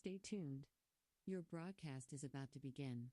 Stay tuned. Your broadcast is about to begin.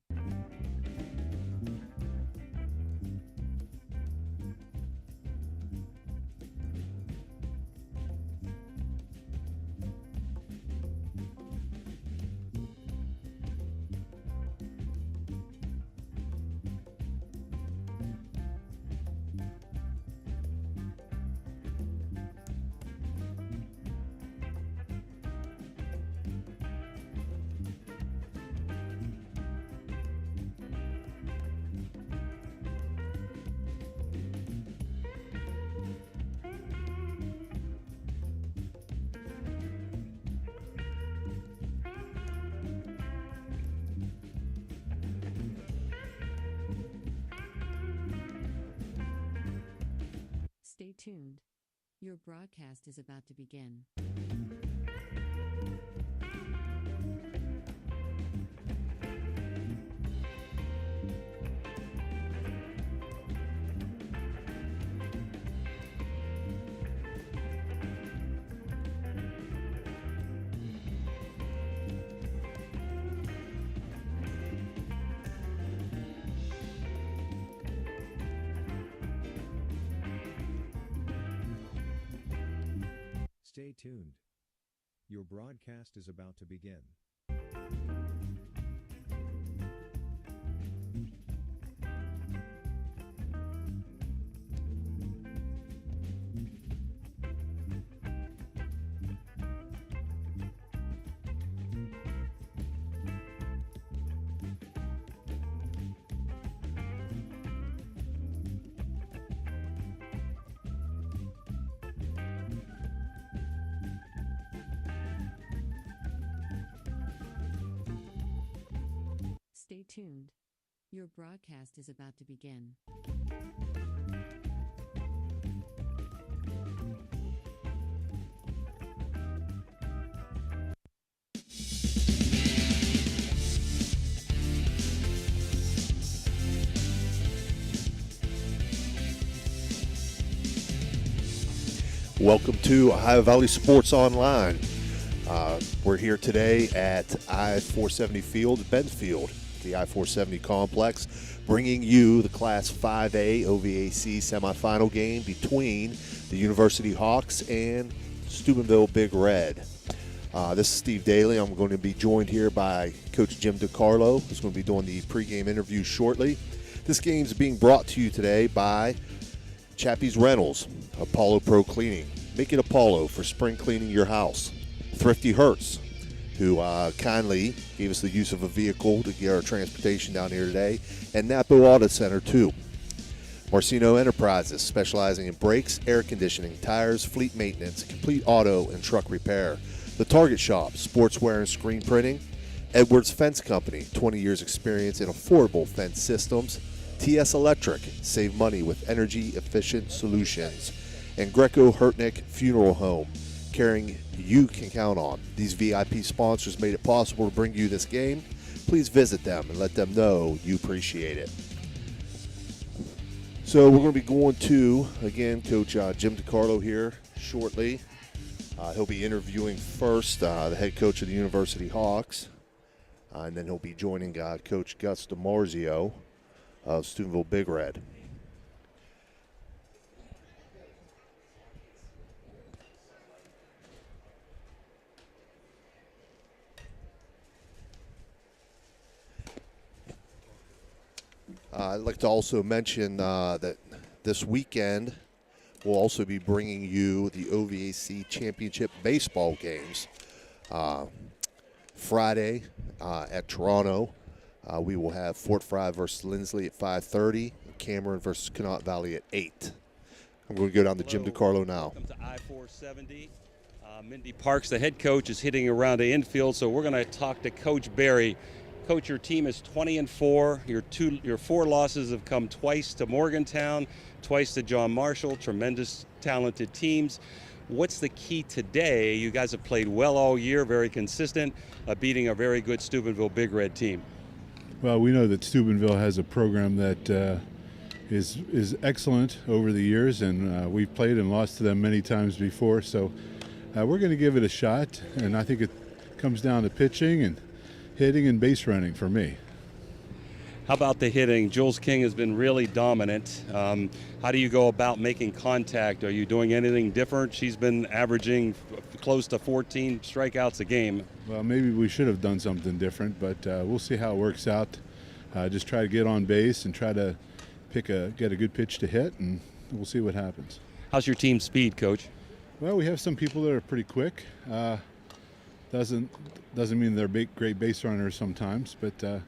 Stay tuned. Your broadcast is about to begin. Stay tuned. Your broadcast is about to begin. Stay tuned. Your broadcast is about to begin. Welcome to Ohio Valley Sports Online. We're here today at I-470 Field, Benfield, the I-470 complex, bringing you the Class 5A OVAC semifinal game between the University Hawks and Steubenville Big Red. This is Steve Daly. I'm going to be joined here by Coach Jim DiCarlo, who's going to be doing the pregame interview shortly. This game is being brought to you today by Chappie's Rentals, Apollo Pro Cleaning. Make it Apollo for spring cleaning your house. Thrifty Hertz, who kindly gave us the use of a vehicle to get our transportation down here today, and Napa Auto Center, too. Marcino Enterprises, specializing in brakes, air conditioning, tires, fleet maintenance, complete auto and truck repair. The Target Shop, sportswear and screen printing. Edwards Fence Company, 20 years experience in affordable fence systems. TS Electric, save money with energy-efficient solutions. And Greco Hurtnick Funeral Home, caring you can count on. These VIP sponsors made it possible to bring you this game. Please visit them and let them know you appreciate it. So we're going to be going to, again, Coach Jim DiCarlo here shortly. He'll be interviewing first the head coach of the University Hawks, and then he'll be joining Coach Gus DiMarzio of Steubenville Big Red. I'd like to also mention that this weekend we'll also be bringing you the OVAC Championship baseball games. Friday at Toronto, we will have Fort Fry versus Lindsley at 5:30, and Cameron versus Connaught Valley at 8. I'm going to go down to Jim DiCarlo now. Welcome to I-470. Mindy Parks, the head coach, is hitting around the infield, so we're going to talk to Coach Barry. Coach, your team is 20-4. Your 4 losses have come twice to Morgantown, twice to John Marshall. Tremendous, talented teams. What's the key today? You guys have played well all year, very consistent, beating a very good Steubenville Big Red team. Well, we know that Steubenville has a program that is excellent over the years, and we've played and lost to them many times before. So we're going to give it a shot, and I think comes down to pitching and hitting and base running for me. How about the hitting? Jules King has been really dominant. How do you go about making contact? Are you doing anything different? She's been averaging close to 14 strikeouts a game. Well, maybe we should have done something different, but we'll see how it works out. Just try to get on base and try to get a good pitch to hit, and we'll see what happens. How's your team speed, Coach? Well, we have some people that are pretty quick. Doesn't mean they're great base runners sometimes, but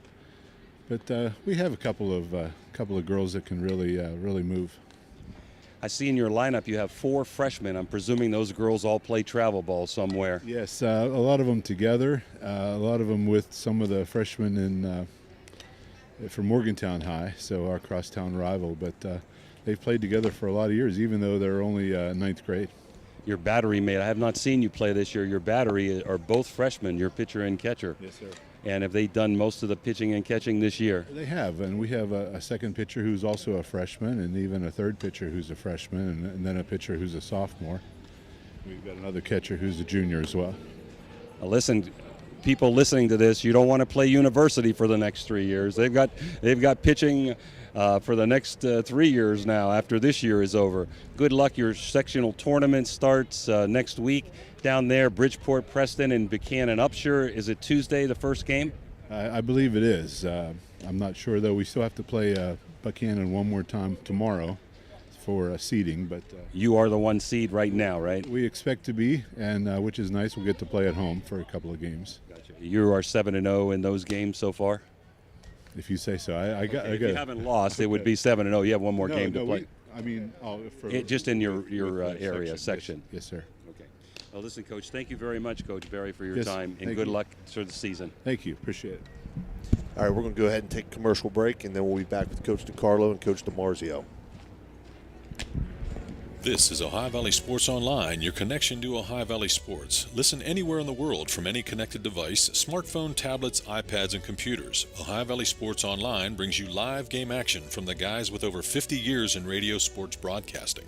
we have a couple of girls that can really move. I see in your lineup you have 4 freshmen. I'm presuming those girls all play travel ball somewhere. Yes, a lot of them together. A lot of them with some of the freshmen from Morgantown High, so our crosstown rival. But they've played together for a lot of years, even though they're only 9th grade. Your battery mate, I have not seen you play this year. Your battery are both freshmen, your pitcher and catcher. Yes, sir. And have they done most of the pitching and catching this year? They have, and we have a second pitcher who's also a freshman, and even a third pitcher who's a freshman, and then a pitcher who's a sophomore. We've got another catcher who's a junior as well. Now listen, people listening to this, you don't want to play university for the next 3 years. They've got pitching for the next 3 years now after this year is over. Good luck. Your sectional tournament starts next week down there, Bridgeport, Preston, and Buchanan Upshur. Is it Tuesday, the first game? I believe it is. I'm not sure, though. We still have to play Buchanan one more time tomorrow for seeding. But you are the 1 seed right now, right? We expect to be, and which is nice. We'll get to play at home for a couple of games. Gotcha. You are 7-0 in those games so far? If you say so. If you haven't lost, it would be 7-0. You have one more game to play. Just in your area, section. Yes, sir. Okay. Well, listen, Coach, thank you very much, Coach Berry, for your Yes, time, and thank good you. luck for the season. Thank you. Appreciate it. All right, we're going to go ahead and take a commercial break, and then we'll be back with Coach DiCarlo and Coach DiMarzio. This is Ohio Valley Sports Online, your connection to Ohio Valley sports. Listen anywhere in the world from any connected device, smartphone, tablets, iPads, and computers. Ohio Valley Sports Online brings you live game action from the guys with over 50 years in radio sports broadcasting.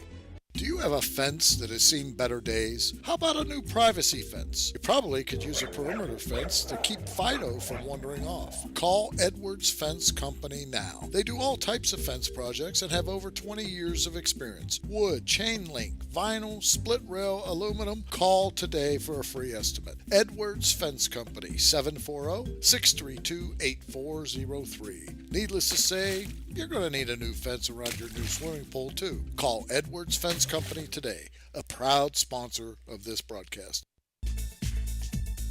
Do you have a fence that has seen better days? How about a new privacy fence? You probably could use a perimeter fence to keep Fido from wandering off. Call Edwards Fence Company now. They do all types of fence projects and have over 20 years of experience. Wood, chain link, vinyl, split rail, aluminum. Call today for a free estimate. Edwards Fence Company, 740-632-8403. Needless to say, you're going to need a new fence around your new swimming pool too. Call Edwards Fence Company today, a proud sponsor of this broadcast.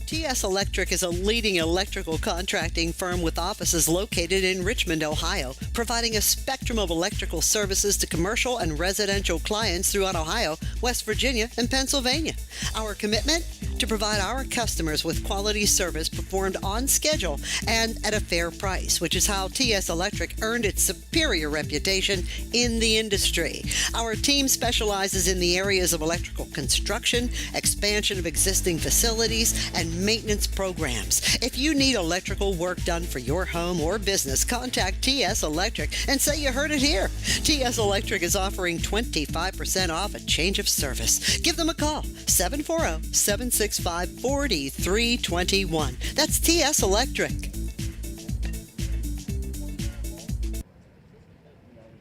TS Electric is a leading electrical contracting firm with offices located in Richmond, Ohio, providing a spectrum of electrical services to commercial and residential clients throughout Ohio, West Virginia, and Pennsylvania. Our commitment? To provide our customers with quality service performed on schedule and at a fair price, which is how TS Electric earned its superior reputation in the industry. Our team specializes in the areas of electrical construction, expansion of existing facilities, and maintenance programs. If you need electrical work done for your home or business, contact TS Electric and say you heard it here. TS Electric is offering 25% off a change of service. Give them a call, 740-765-4321. That's TS Electric.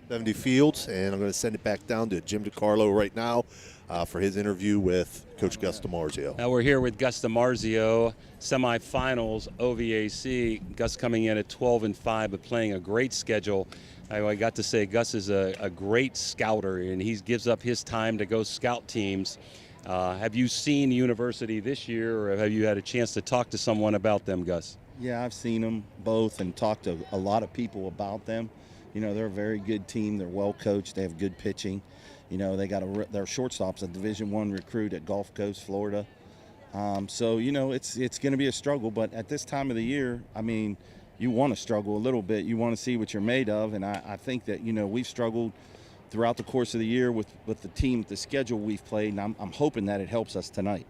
70 Fields, and I'm going to send it back down to Jim DiCarlo right now for his interview with Coach Gus DiMarzio. Now we're here with Gus DiMarzio, semifinals OVAC. Gus coming in at 12-5, but playing a great schedule. I got to say Gus is a great scouter, and he gives up his time to go scout teams. Have you seen University this year, or have you had a chance to talk to someone about them, Gus? Yeah, I've seen them both and talked to a lot of people about them. You know, they're a very good team. They're well coached. They have good pitching. You know, they got their shortstop's a Division I recruit at Gulf Coast, Florida. So, you know, it's going to be a struggle. But at this time of the year, I mean, you want to struggle a little bit. You want to see what you're made of. And I think that, you know, we've struggled throughout the course of the year with the team, the schedule we've played. And I'm hoping that it helps us tonight.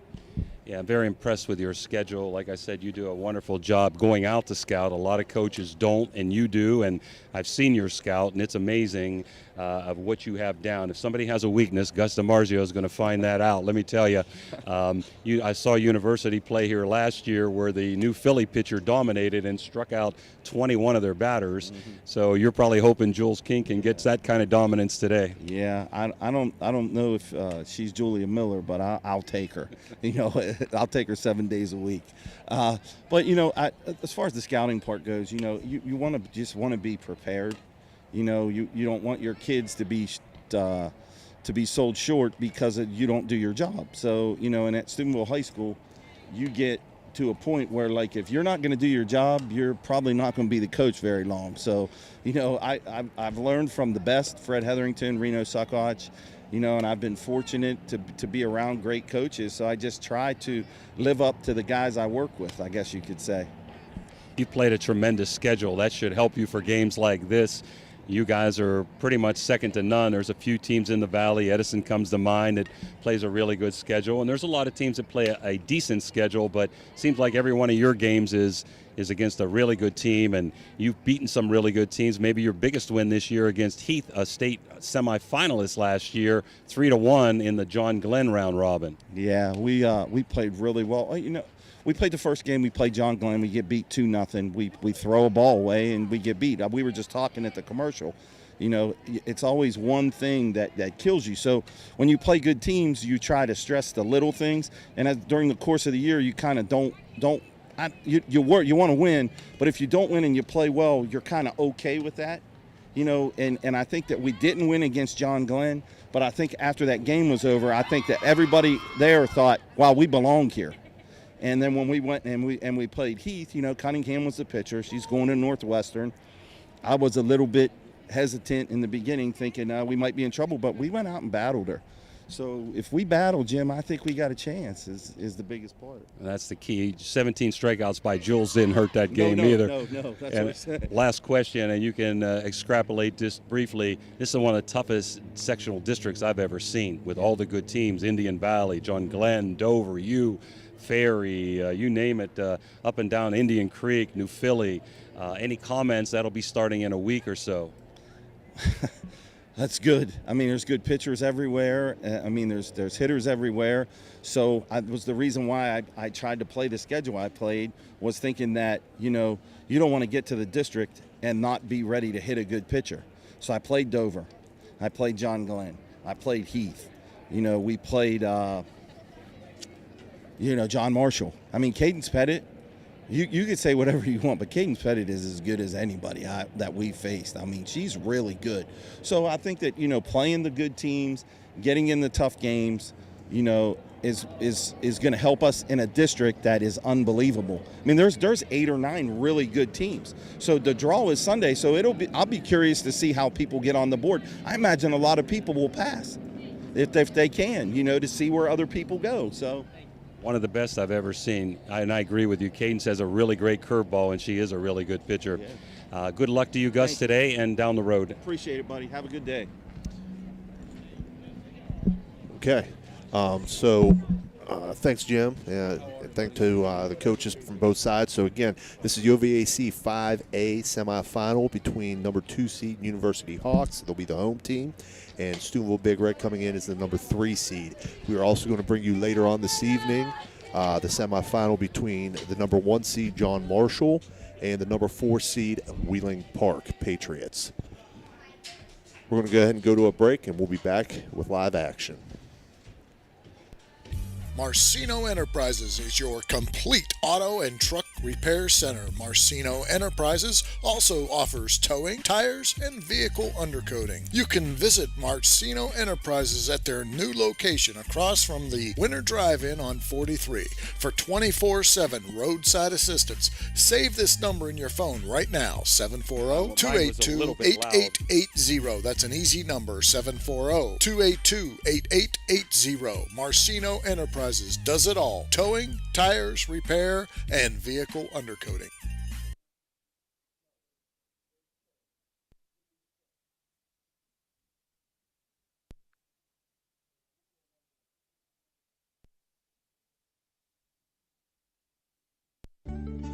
Yeah, I'm very impressed with your schedule. Like I said, you do a wonderful job going out to scout. A lot of coaches don't, and you do. And I've seen your scout, and it's amazing. of what you have down. If somebody has a weakness, Gus DiMarzio is going to find that out. Let me tell you, I saw University play here last year where the new Philly pitcher dominated and struck out 21 of their batters. So you're probably hoping Jules Kinkin gets that kind of dominance today. Yeah, I don't know if she's Julia Miller, but I'll take her. I'll take her 7 days a week. But as far as the scouting part goes, you want to be prepared. You don't want your kids to be sold short because you don't do your job. So and at Steubenville High School, you get to a point where, like, if you're not going to do your job, you're probably not going to be the coach very long. So I've learned from the best, Fred Hetherington, Reno Suckwatch, and I've been fortunate to be around great coaches. So I just try to live up to the guys I work with, I guess you could say. You've played a tremendous schedule. That should help you for games like this. You guys are pretty much second to none. There's a few teams in the Valley. Edison comes to mind that plays a really good schedule. And there's a lot of teams that play a decent schedule, but it seems like every one of your games is against a really good team, and you've beaten some really good teams. Maybe your biggest win this year against Heath, a state semifinalist last year, 3-1 in the John Glenn round robin. Yeah, we played really well. We played the first game. We played John Glenn. We get beat 2-0. We throw a ball away and we get beat. We were just talking at the commercial. It's always one thing that kills you. So when you play good teams, you try to stress the little things. And during the course of the year, you kind of you want to win. But if you don't win and you play well, you're kind of okay with that. And I think that we didn't win against John Glenn. But I think after that game was over, I think that everybody there thought, wow, we belong here. And then when we went and we played Heath, Cunningham was the pitcher. She's going to Northwestern. I was a little bit hesitant in the beginning, thinking we might be in trouble, but we went out and battled her. So if we battle, Jim, I think we got a chance is the biggest part. That's the key. 17 strikeouts by Jules didn't hurt that game either. No, that's what I said. Last question, and you can extrapolate just briefly. This is one of the toughest sectional districts I've ever seen with all the good teams, Indian Valley, John Glenn, Dover, Ferry, you name it, up and down Indian Creek, New Philly. Any comments? That'll be starting in a week or so. That's good. There's good pitchers everywhere. There's hitters everywhere. So that was the reason why I tried to play the schedule I played, was thinking that, you don't want to get to the district and not be ready to hit a good pitcher. So I played Dover. I played John Glenn. I played Heath. We played, John Marshall. Cadence Pettit, you could say whatever you want, but Cadence Pettit is as good as anybody that we faced. She's really good. So I think that, playing the good teams, getting in the tough games, is going to help us in a district that is unbelievable. There's 8 or 9 really good teams. So the draw is Sunday, so I'll be curious to see how people get on the board. I imagine a lot of people will pass if they can, to see where other people go. So one of the best I've ever seen, and I agree with you. Cadence has a really great curveball, and she is a really good pitcher. Yeah. Good luck to you, Gus, today and down the road. Appreciate it, buddy. Have a good day. Okay. Thanks, Jim, and thank to the coaches from both sides. So, again, this is OVAC 5A semifinal between number 2 seed University Hawks. They'll be the home team. And Steubenville Big Red coming in as the number 3 seed. We are also going to bring you later on this evening the semifinal between the number 1 seed John Marshall and the number 4 seed Wheeling Park Patriots. We're going to go ahead and go to a break, and we'll be back with live action. Marcino Enterprises is your complete auto and truck repair center. Marcino Enterprises also offers towing, tires, and vehicle undercoating. You can visit Marcino Enterprises at their new location across from the Winter Drive-In on 43 for 24/7 roadside assistance. Save this number in your phone right now, 740-282-8880. That's an easy number, 740-282-8880. Marcino Enterprises does it all: towing, tires, repair, and vehicle undercoating.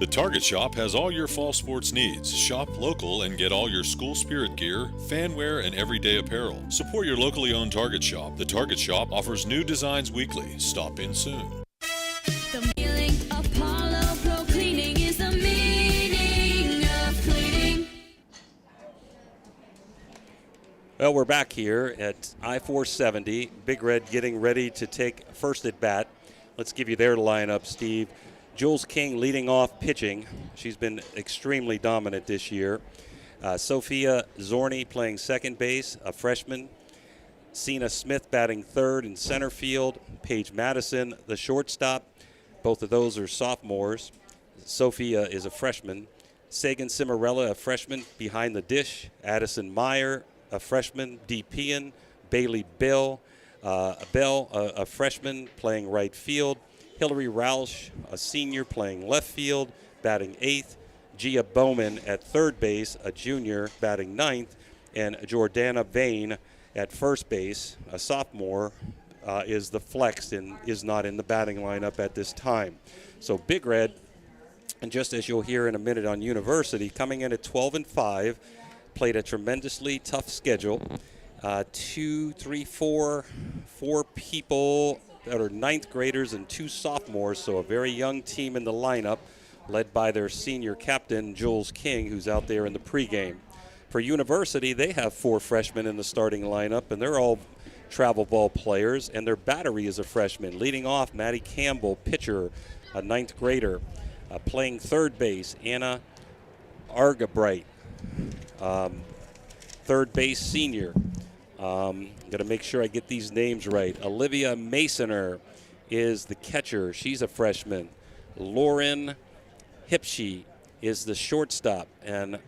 The Target Shop has all your fall sports needs. Shop local and get all your school spirit gear, fan wear, and everyday apparel. Support your locally owned Target Shop. The Target Shop offers new designs weekly. Stop in soon. The meaning of Apollo Pro Cleaning is the meaning of cleaning. Well, we're back here at I-470. Big Red getting ready to take first at bat. Let's give you their lineup, Steve. Jules King leading off pitching. She's been extremely dominant this year. Sophia Zorni playing second base, a freshman. Cena Smith batting third in center field. Paige Madison, the shortstop. Both of those are sophomores. Sophia is a freshman. Sagan Cimarella, a freshman, behind the dish. Addison Meyer, a freshman. DPN. Bailey Bell, a freshman, playing right field. Hillary Roush, a senior, playing left field, batting eighth. Gia Bowman at third base, a junior, batting ninth. And Jordana Vane at first base, a sophomore, is the flex and is not in the batting lineup at this time. So Big Red, and just as you'll hear in a minute on University, coming in at 12-5, played a tremendously tough schedule. Four people that are ninth graders and two sophomores, so a very young team in the lineup, led by their senior captain, Jules King, who's out there in the pregame. For University, they have four freshmen in the starting lineup, and they're all travel ball players, and their battery is a freshman. Leading off, Maddie Campbell, pitcher, a ninth grader. Playing third base, Anna Argabright, third base senior. Got to make sure I get these names right. Olivia Masoner is the catcher. She's a freshman. Lauren Hipshe is the shortstop. And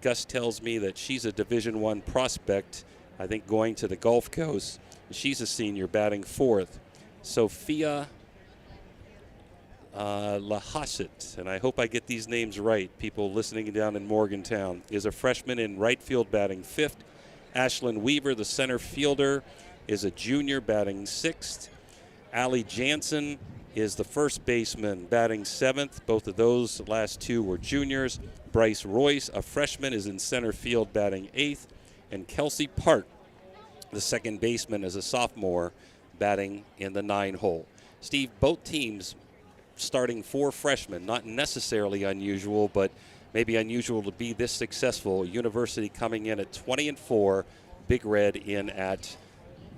Gus tells me that she's a Division I prospect, I think going to the Gulf Coast. She's a senior, batting fourth. Sophia Lahasset, and I hope I get these names right, people listening down in Morgantown, is a freshman in right field, batting fifth. Ashlyn Weaver, the center fielder, is a junior, batting sixth. Allie Jansen is the first baseman, batting seventh. Both of those last two were juniors. Bryce Royce, a freshman, is in center field, batting eighth. And Kelsey Park, the second baseman, is a sophomore, batting in the 9-hole. Steve, both teams starting four freshmen, not necessarily unusual, but maybe unusual to be this successful. University coming in at 20-4, Big Red in at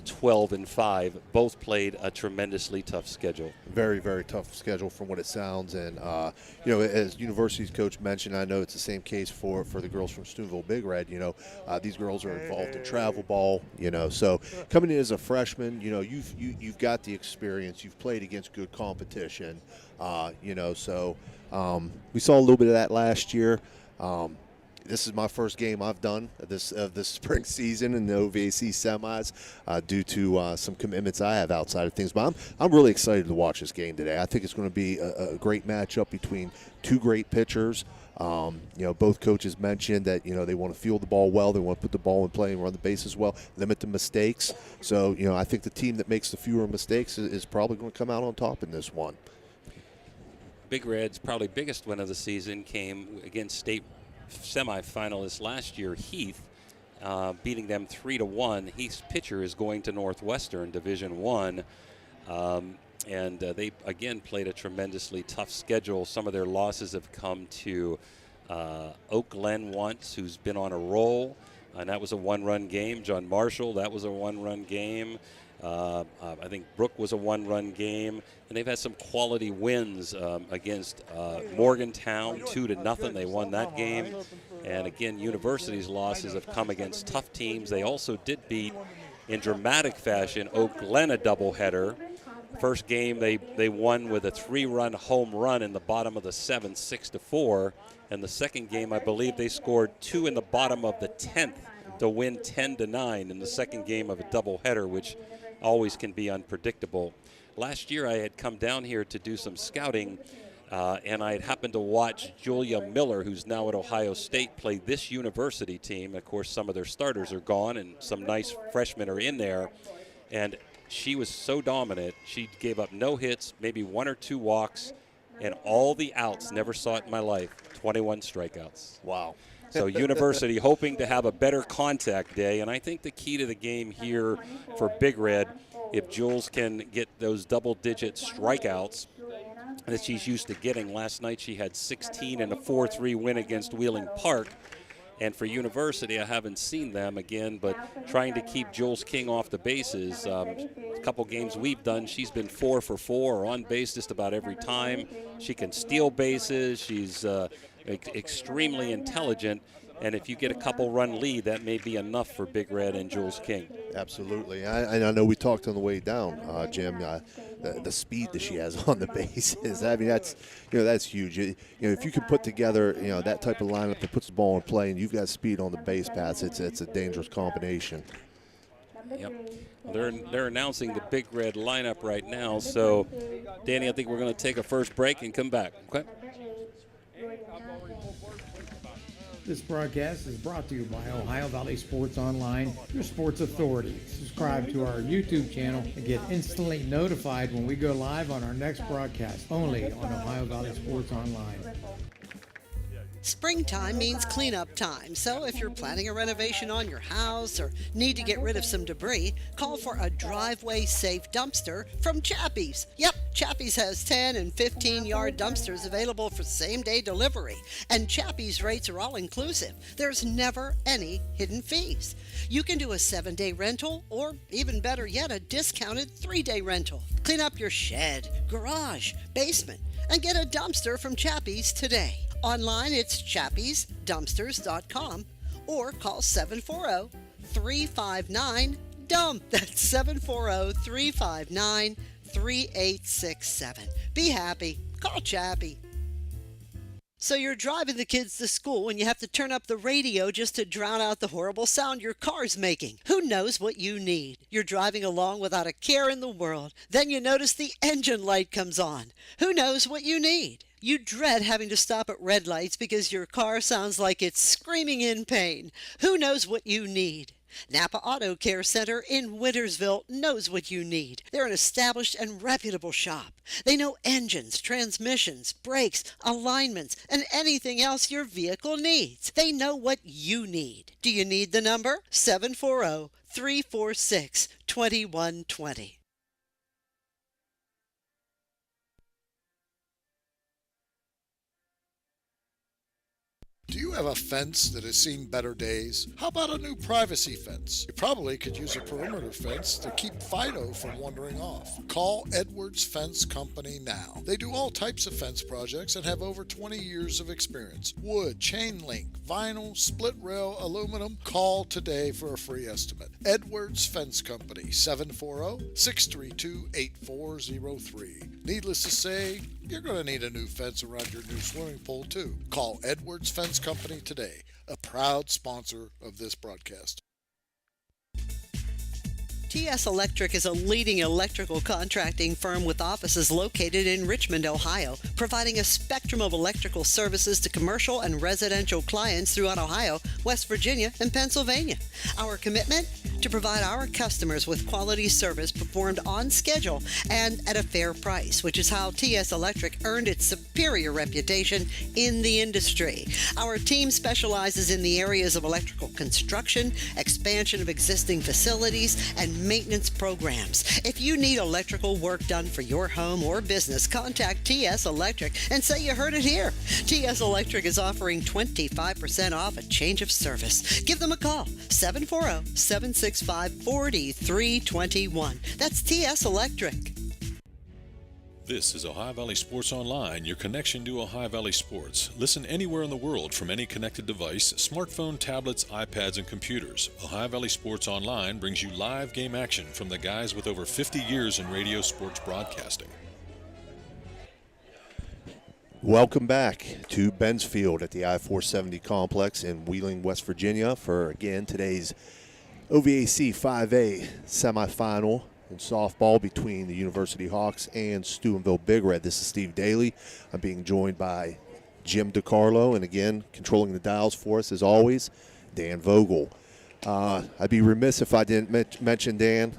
12-5. Both played a tremendously tough schedule. Very, very tough schedule from what it sounds. And, as University's coach mentioned, I know it's the same case for the girls from Steubenville Big Red. These girls are involved in travel ball, So coming in as a freshman, you've got the experience. You've played against good competition, So we saw a little bit of that last year. This is my first game I've done this spring season in the OVAC semis due to some commitments I have outside of things. But I'm really excited to watch this game today. I think it's going to be a great matchup between two great pitchers. Both coaches mentioned that, they want to field the ball well. They want to put the ball in play and run the bases well, limit the mistakes. So, I think the team that makes the fewer mistakes is probably going to come out on top in this one. Big Red's probably biggest win of the season came against state semifinalists last year, Heath, beating them 3-1. Heath's pitcher is going to Northwestern Division I, and they again played a tremendously tough schedule. Some of their losses have come to Oak Glen once, who's been on a roll, and that was a one-run game. John Marshall, that was a one-run game. I think Brook was a one-run game, and they've had some quality wins against Morgantown, 2-0. They won that game, and again, University's losses have come against tough teams. They also did beat, in dramatic fashion, Oak Glen, a doubleheader. First game they won with a 3-run home run in the bottom of the 7th, 6-4, and the second game, I believe they scored 2 in the bottom of the 10th to win 10-9 in the second game of a doubleheader, which always can be unpredictable. Last year I had come down here to do some scouting, and I had happened to watch Julia Miller, who's now at Ohio State, play this University team. Of course, some of their starters are gone, and some nice freshmen are in there. And she was so dominant. She gave up no hits, maybe 1 or 2 walks, and all the outs, never saw it in my life, 21 strikeouts. Wow. So University hoping to have a better contact day, and I think the key to the game here for Big Red, if Jules can get those double-digit strikeouts that she's used to getting. Last night she had 16 in a 4-3 win against Wheeling Park. And for University, I haven't seen them again, but trying to keep Jules King off the bases. A couple games we've done, she's been 4 for 4 or on base just about every time. She can steal bases. She's extremely intelligent. And if you get a couple-run lead, that may be enough for Big Red and Jules King. Absolutely. I know we talked on the way down, Jim, the speed that she has on the bases. I mean, that's huge. If you can put together, that type of lineup that puts the ball in play and you've got speed on the base paths, it's a dangerous combination. Yep. They're announcing the Big Red lineup right now. So, Danny, I think we're going to take a first break and come back. Okay. This broadcast is brought to you by Ohio Valley Sports Online, your sports authority. Subscribe to our YouTube channel and get instantly notified when we go live on our next broadcast, only on Ohio Valley Sports Online. Springtime means cleanup time, so if you're planning a renovation on your house or need to get rid of some debris, call for a driveway-safe dumpster from Chappie's. Yep, Chappie's has 10 and 15-yard dumpsters available for same-day delivery, and Chappie's rates are all-inclusive. There's never any hidden fees. You can do a 7-day rental, or even better yet, a discounted 3-day rental. Clean up your shed, garage, basement, and get a dumpster from Chappie's today. Online, it's chappiesdumpsters.com or call 740-359-DUMP. That's 740-359-3867. Be happy. Call Chappie. So you're driving the kids to school and you have to turn up the radio just to drown out the horrible sound your car's making. Who knows what you need? You're driving along without a care in the world. Then you notice the engine light comes on. Who knows what you need? You dread having to stop at red lights because your car sounds like it's screaming in pain. Who knows what you need? Napa Auto Care Center in Wintersville knows what you need. They're an established and reputable shop. They know engines, transmissions, brakes, alignments, and anything else your vehicle needs. They know what you need. Do you need the number? 740-346-2120. Do you have a fence that has seen better days? How about a new privacy fence? You probably could use a perimeter fence to keep Fido from wandering off. Call Edwards Fence Company now. They do all types of fence projects and have over 20 years of experience. Wood, chain link, vinyl, split rail, aluminum. Call today for a free estimate. Edwards Fence Company, 740-632-8403. Needless to say, you're going to need a new fence around your new swimming pool too. Call Edwards Fence Company today, a proud sponsor of this broadcast. TS Electric is a leading electrical contracting firm with offices located in Richmond, Ohio, providing a spectrum of electrical services to commercial and residential clients throughout Ohio, West Virginia, and Pennsylvania. Our commitment? To provide our customers with quality service performed on schedule and at a fair price, which is how TS Electric earned its superior reputation in the industry. Our team specializes in the areas of electrical construction, expansion of existing facilities, and maintenance programs. If you need electrical work done for your home or business, contact TS Electric and say you heard it here. TS Electric is offering 25% off a change of service. Give them a call, 740-765-4321. That's TS Electric. This is Ohio Valley Sports Online, your connection to Ohio Valley Sports. Listen anywhere in the world from any connected device, smartphone, tablets, iPads, and computers. Ohio Valley Sports Online brings you live game action from the guys with over 50 years in radio sports broadcasting. Welcome back to Ben's Field at the I-470 complex in Wheeling, West Virginia for, again, today's OVAC 5A semifinal in softball between the University Hawks and Steubenville Big Red. This is Steve Daly. I'm being joined by Jim DiCarlo, and again, controlling the dials for us as always, Dan Vogel. I'd be remiss if I didn't mention Dan.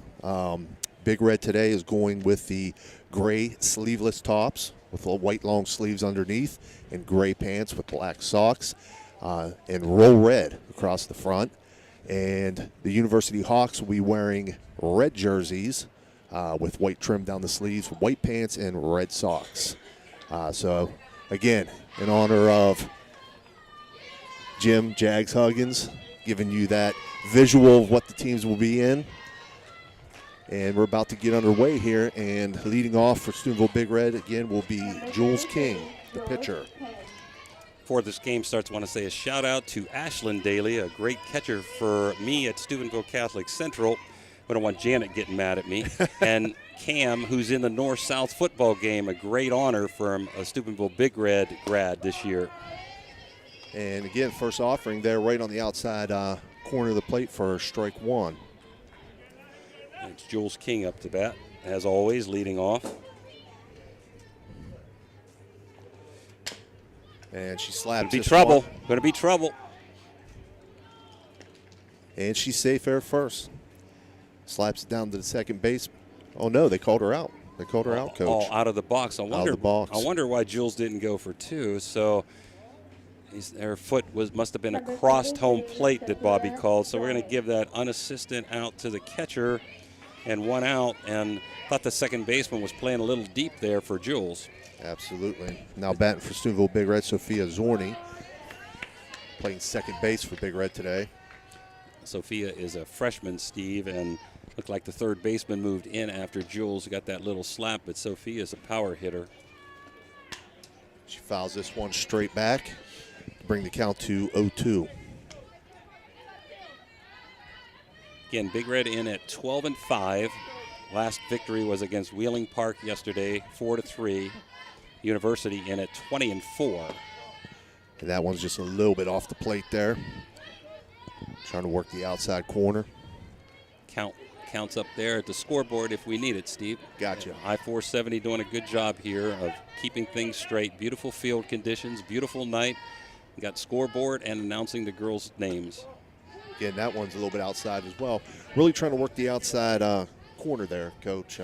Big Red today is going with the gray sleeveless tops with white long sleeves underneath and gray pants with black socks and roll red across the front. And the University Hawks will be wearing red jerseys with white trim down the sleeves, white pants, and red socks. So, again, in honor of Jim Jags Huggins, giving you that visual of what the teams will be in. And we're about to get underway here, and leading off for Steubenville Big Red again will be Jules King, the pitcher. Before this game starts, I want to say a shout out to Ashlyn Daly, a great catcher for me at Steubenville Catholic Central. I don't want Janet getting mad at me. And Cam, who's in the North-South football game, a great honor from a Steubenville Big Red grad this year. And again, first offering there right on the outside corner of the plate for strike one. It's Jules King up to bat, as always, leading off. And she slaps. Going to be trouble. Going to be trouble. And she's safe there first. Slaps it down to the second base. Oh, no, they called her out. They called her out, Coach. All out of the box. Out of the box. I wonder why Jules didn't go for two. So her foot must have been a crossed home plate that Bobby called. So we're going to give that unassisted out to the catcher. And one out, and thought the second baseman was playing a little deep there for Jules. Absolutely. Now batting for Steubenville Big Red, Sophia Zorni, playing second base for Big Red today. Sophia is a freshman, Steve, and looked like the third baseman moved in after Jules got that little slap, but Sophia is a power hitter. She fouls this one straight back to bring the count to 0-2. Again, Big Red in at 12-5. Last victory was against Wheeling Park yesterday, 4-3. University in at 20-4. And that one's just a little bit off the plate there. Trying to work the outside corner. Counts up there at the scoreboard if we need it, Steve. Gotcha. I-470 doing a good job here of keeping things straight. Beautiful field conditions, beautiful night. We got scoreboard and announcing the girls' names. Again, that one's a little bit outside as well. Really trying to work the outside corner there, Coach.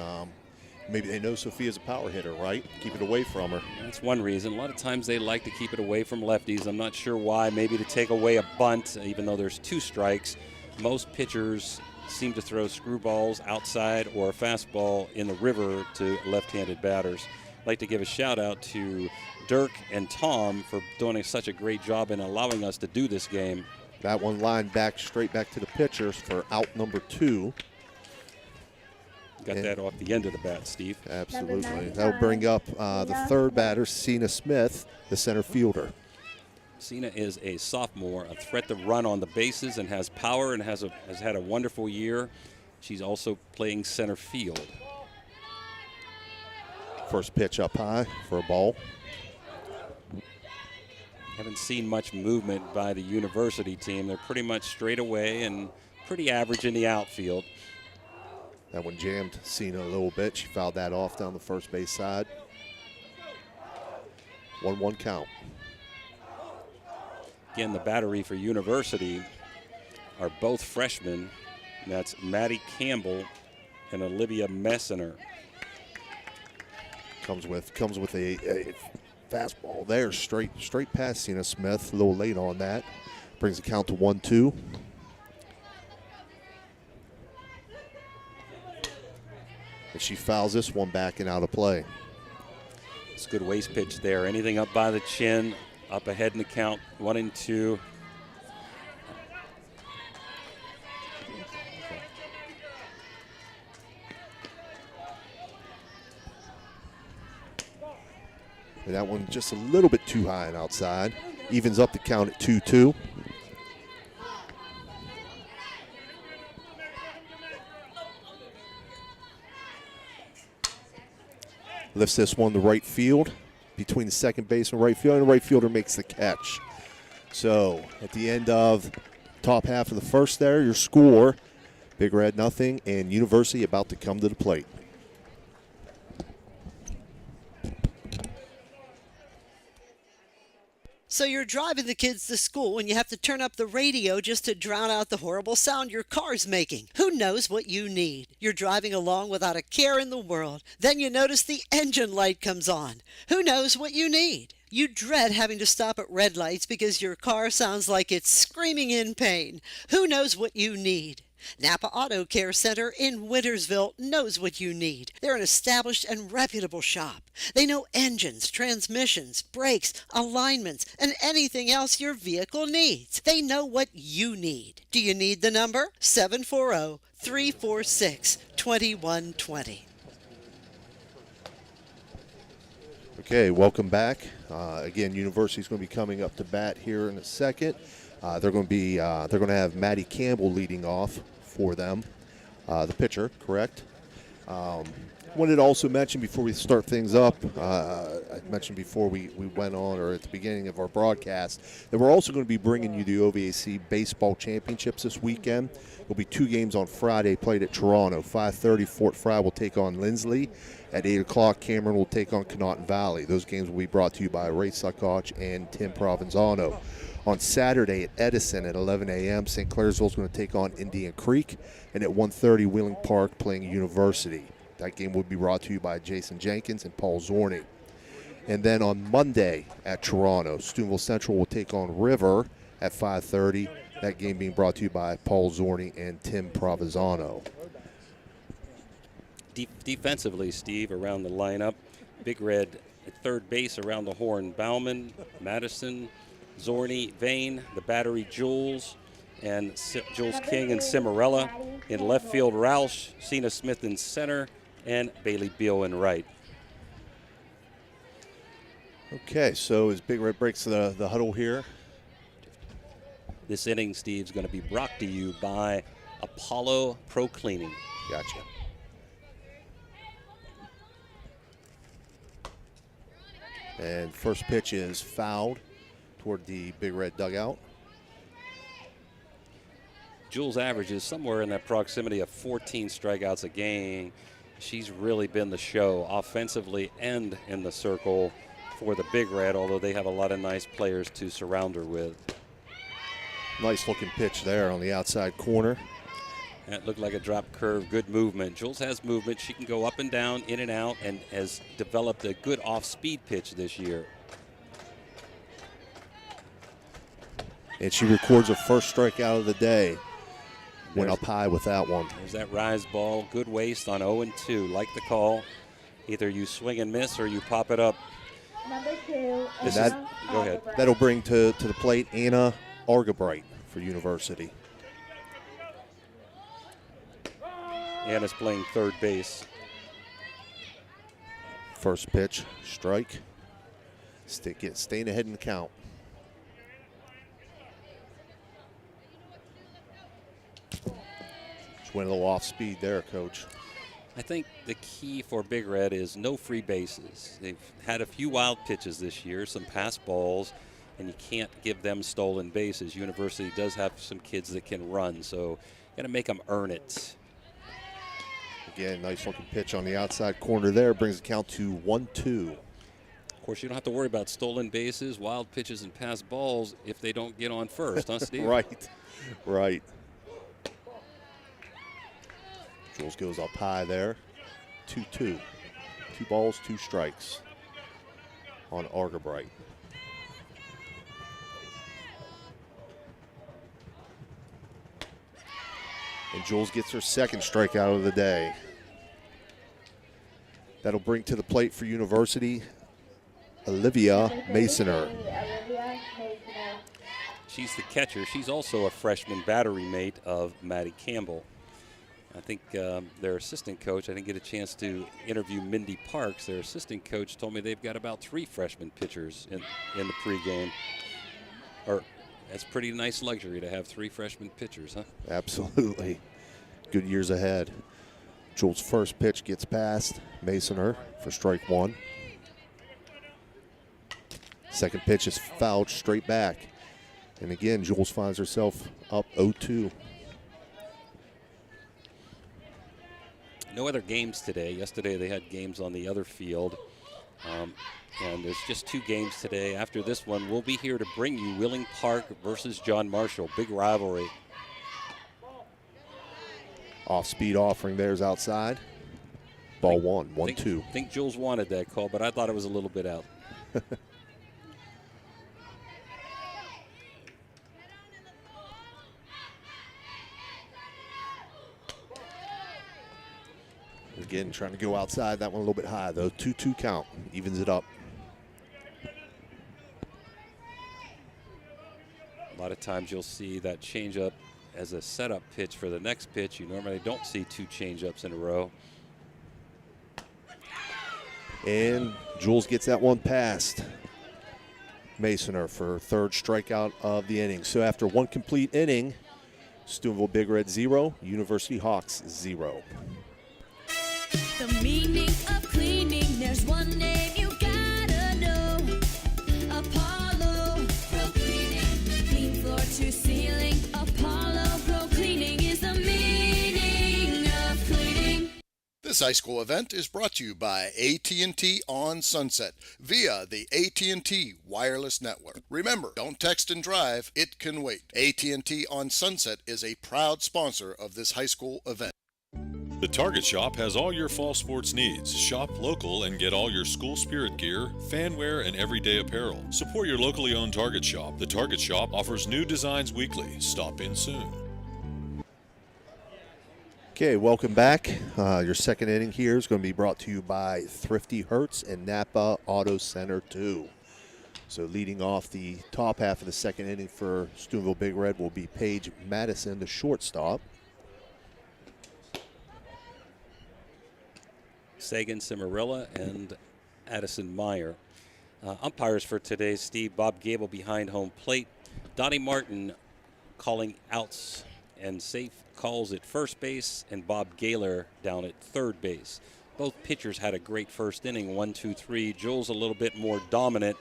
Maybe they know Sophia's a power hitter, right? Keep it away from her. That's one reason. A lot of times they like to keep it away from lefties. I'm not sure why. Maybe to take away a bunt, even though there's two strikes. Most pitchers seem to throw screwballs outside or a fastball in the river to left-handed batters. I'd like to give a shout-out to Dirk and Tom for doing such a great job in allowing us to do this game. That one lined back straight back to the pitchers for out number 2. Got that off the end of the bat, Steve. Absolutely. That'll bring up the third batter, Cena Smith, the center fielder. Cena is a sophomore, a threat to run on the bases and has power and has had a wonderful year. She's also playing center field. First pitch up high for a ball. Haven't seen much movement by the University team. They're pretty much straight away and pretty average in the outfield. That one jammed Cena a little bit. She fouled that off down the first base side. 1-1 count. Again, the battery for University are both freshmen. That's Maddie Campbell and Olivia Messiner. Comes with a fastball there, straight past Cena Smith. A little late on that. Brings the count to 1-2. And she fouls this one back and out of play. It's a good waist pitch there. Anything up by the chin, up ahead in the count, 1-2. And that one just a little bit too high and outside. Evens up the count at 2-2. Lifts this one to right field, between the second base and right field, and the right fielder makes the catch. So at the end of top half of the first there, your score, Big Red nothing, and University about to come to the plate. So you're driving the kids to school and you have to turn up the radio just to drown out the horrible sound your car's making. Who knows what you need? You're driving along without a care in the world. Then you notice the engine light comes on. Who knows what you need? You dread having to stop at red lights because your car sounds like it's screaming in pain. Who knows what you need? Napa Auto Care Center in Wintersville knows what you need. They're an established and reputable shop. They know engines, transmissions, brakes, alignments, and anything else your vehicle needs. They know what you need. Do you need the number? 740-346-2120. Okay, welcome back. Again, University's going to be coming up to bat here in a second. They're going to have Maddie Campbell leading off for them, the pitcher, correct? Wanted to also mention before we start things up, I mentioned before we went on, or at the beginning of our broadcast, that we're also going to be bringing you the OVAC baseball championships this weekend. There'll be 2 games on Friday played at Toronto. 5:30, Fort Fry will take on Lindsley. At 8 o'clock, Cameron will take on Connaughton Valley. Those games will be brought to you by Ray Suckoch and Tim Provenzano. On Saturday at Edison at 11 a.m., St. Clairsville is going to take on Indian Creek. And at 1:30, Wheeling Park playing University. That game will be brought to you by Jason Jenkins and Paul Zorney. And then on Monday at Toronto, Steubenville Central will take on River at 5:30. That game being brought to you by Paul Zorney and Tim Provenzano. Defensively, Steve, around the lineup, Big Red at third base around the horn, Bauman, Madison, Zorney, Vane, the battery Jules, and Jules King and Cimarella. In left field, Roush, Cena Smith in center, and Bailey Beal in right. Okay, so as Big Red breaks the huddle here. This inning, Steve, is going to be brought to you by Apollo Pro Cleaning. Gotcha. And first pitch is fouled toward the Big Red dugout. Jules averages somewhere in that proximity of 14 strikeouts a game. She's really been the show offensively and in the circle for the Big Red, although they have a lot of nice players to surround her with. Nice looking pitch there on the outside corner. That looked like a drop curve, good movement. Jules has movement. She can go up and down, in and out, and has developed a good off-speed pitch this year. And she records her first strikeout of the day. Went up high with that one. There's that rise ball, good waste on 0-2. Like the call. Either you swing and miss or you pop it up. Number 2. Go ahead. That'll bring to the plate Anna Argabright for University. Anna's playing third base. First pitch, strike. Staying ahead in the count. Just went a little off speed there, Coach. I think the key for Big Red is no free bases. They've had a few wild pitches this year, some pass balls, and you can't give them stolen bases. University does have some kids that can run, so you got to make them earn it. Again, nice looking pitch on the outside corner there. Brings the count to 1-2. Of course, you don't have to worry about stolen bases, wild pitches, and pass balls if they don't get on first, huh, Steve? Right. Jules goes up high there. 2-2. 2 balls, 2 strikes on Argabright. And Jules gets her second strikeout of the day. That'll bring to the plate for University Olivia Masoner. She's the catcher. She's also a freshman battery mate of Maddie Campbell. I think their assistant coach, I didn't get a chance to interview Mindy Parks. Their assistant coach told me they've got about 3 freshman pitchers in the pregame. That's pretty nice luxury to have 3 freshman pitchers, huh? Absolutely. Good years ahead. Jules' first pitch gets past Masoner for strike 1. Second pitch is fouled straight back. And again, Jules finds herself up 0-2. No other games today. Yesterday they had games on the other field. And there's just 2 games today. After this one, we'll be here to bring you Wheeling Park versus John Marshall. Big rivalry. Off-speed offering there's outside. Ball 1-2. I think Jules wanted that call, but I thought it was a little bit out. Again, trying to go outside. That one a little bit high, though. 2-2 count. Evens it up. A lot of times you'll see that changeup as a setup pitch for the next pitch. You normally don't see 2 changeups in a row. And Jules gets that one past Masoner for 3rd strikeout of the inning. So after 1 complete inning, Steubenville Big Red 0, University Hawks 0. The meaning of cleaning, there's one name you gotta know. Apollo Pro Cleaning. Clean floor to ceiling. Apollo Pro Cleaning is the meaning of cleaning. This high school event is brought to you by AT&T on Sunset via the AT&T wireless network. Remember, don't text and drive, it can wait. AT&T on Sunset is a proud sponsor of this high school event. The Target Shop has all your fall sports needs. Shop local and get all your school spirit gear, fan wear, and everyday apparel. Support your locally owned Target Shop. The Target Shop offers new designs weekly. Stop in soon. Okay, welcome back. Your second inning here is going to be brought to you by Thrifty Hertz and Napa Auto Center 2. So leading off the top half of the second inning for Steubenville Big Red will be Paige Madison, the shortstop. Sagan Cimarella and Addison Meyer. Umpires for today, Steve Bob Gable behind home plate. Donnie Martin calling outs and safe calls at first base, and Bob Gaylor down at third base. Both pitchers had a great first inning, 1-2-3. Jules a little bit more dominant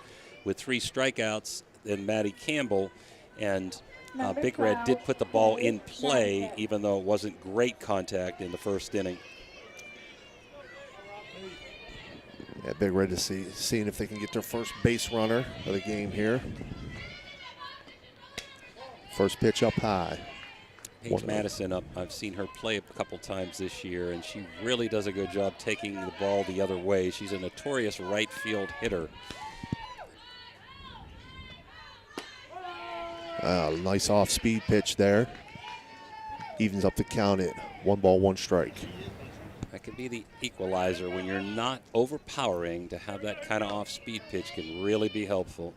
with 3 strikeouts than Maddie Campbell, and Big Red did put the ball in play, even though it wasn't great contact in the first inning. Yeah, Big Red to seeing if they can get their first base runner of the game here. First pitch up high. Paige Madison up. I've seen her play a couple times this year, and she really does a good job taking the ball the other way. She's a notorious right field hitter. Nice off-speed pitch there. Evens up the count at 1 ball, 1 strike. That could be the equalizer. When you're not overpowering, to have that kind of off-speed pitch can really be helpful.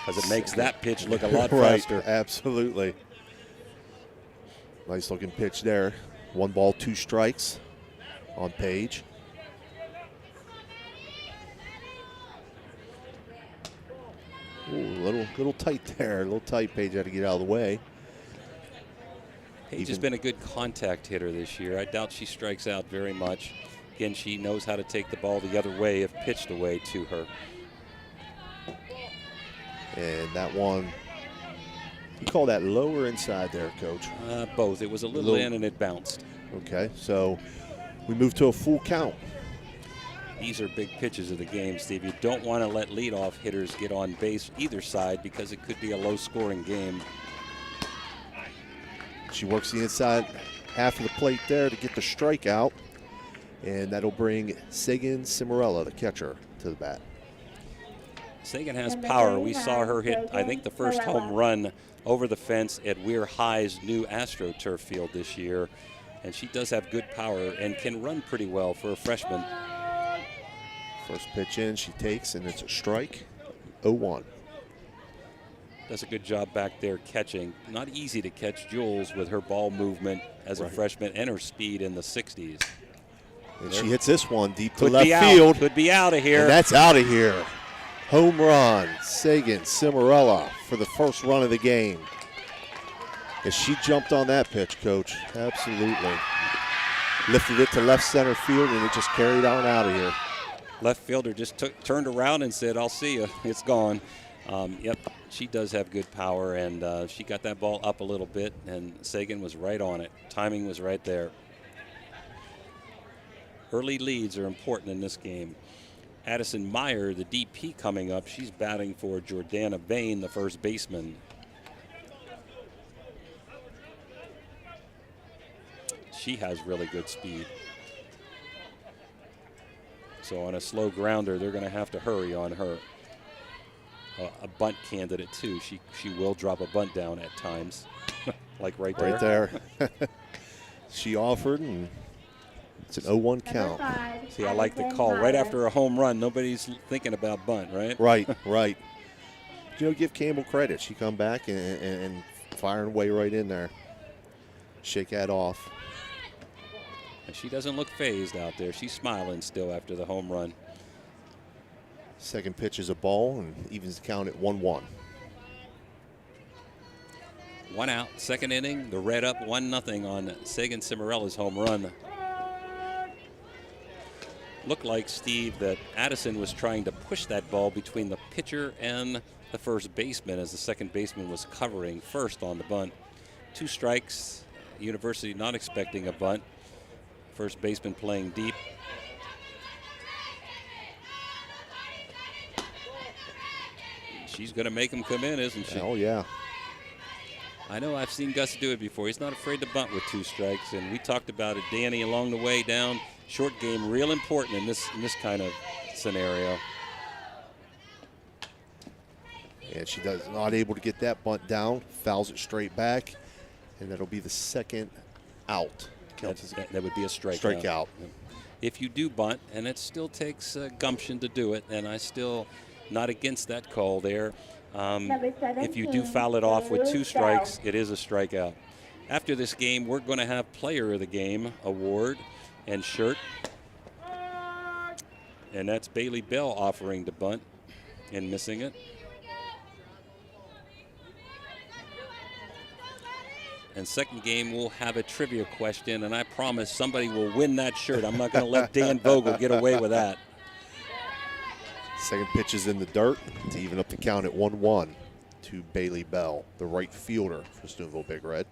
Because it makes that pitch look a lot faster. Right, absolutely. Nice looking pitch there. 1 ball, 2 strikes on Paige. Ooh, little tight there. A little tight. Paige had to get out of the way. Paige has been a good contact hitter this year. I doubt she strikes out very much. Again, she knows how to take the ball the other way if pitched away to her. And that one, you call that low or inside there, Coach? Both. It was a little in and it bounced. Okay, so we move to a full count. These are big pitches of the game, Steve. You don't want to let leadoff hitters get on base either side because it could be a low-scoring game. She works the inside half of the plate there to get the strikeout, and that'll bring Sagan Cimarella, the catcher, to the bat. Sagan has power. We saw her hit, I think, the first home run over the fence at Weir High's new AstroTurf field this year, and she does have good power and can run pretty well for a freshman. First pitch in, she takes, and it's a strike, 0-1. Does a good job back there catching. Not easy to catch Jules with her ball movement as a freshman and her speed in the 60s. And she hits this one deep to left field. Could be out of here. And that's out of here. Home run, Sagan Cimarella for the first run of the game. As she jumped on that pitch, Coach, absolutely. Lifted it to left center field, and it just carried on out of here. Left fielder just turned around and said, "I'll see you." It's gone. Yep, she does have good power, and she got that ball up a little bit, and Sagan was right on it. Timing was right there. Early leads are important in this game. Addison Meyer, the DP, coming up. She's batting for Jordana Bain, the first baseman. She has really good speed. So on a slow grounder, they're going to have to hurry on her. A bunt candidate, too. She will drop a bunt down at times, like right there. Right there. She offered, and it's an 0-1 count. See, I like the call. Right after a home run, nobody's thinking about bunt, right? Right. Give Campbell credit. She come back and firing away right in there. Shake that off. And she doesn't look phased out there. She's smiling still after the home run. Second pitch is a ball and evens the count at 1-1. 1 out, second inning. The Red up 1-0 on Sagan Cimarella's home run. Looked like, Steve, that Addison was trying to push that ball between the pitcher and the first baseman as the second baseman was covering first on the bunt. 2 strikes. University not expecting a bunt. First baseman playing deep. She's going to make him come in, isn't she? Oh, yeah. I know I've seen Gus do it before. He's not afraid to bunt with 2 strikes, and we talked about it, Danny, along the way down. Short game, real important in this kind of scenario. And she not able to get that bunt down, fouls it straight back, and that'll be the second out. That would be a strikeout. Strikeout. If you do bunt, and it still takes gumption to do it, and I still not against that call there. If you do foul it off with 2 strikes, it is a strikeout. After this game, we're going to have Player of the Game award and shirt. And that's Bailey Bell offering to bunt and missing it. And second game, we'll have a trivia question, and I promise somebody will win that shirt. I'm not going to let Dan Vogel get away with that. Second pitch is in the dirt to even up the count at 1-1 to Bailey Bell, the right fielder for Steubenville Big Red.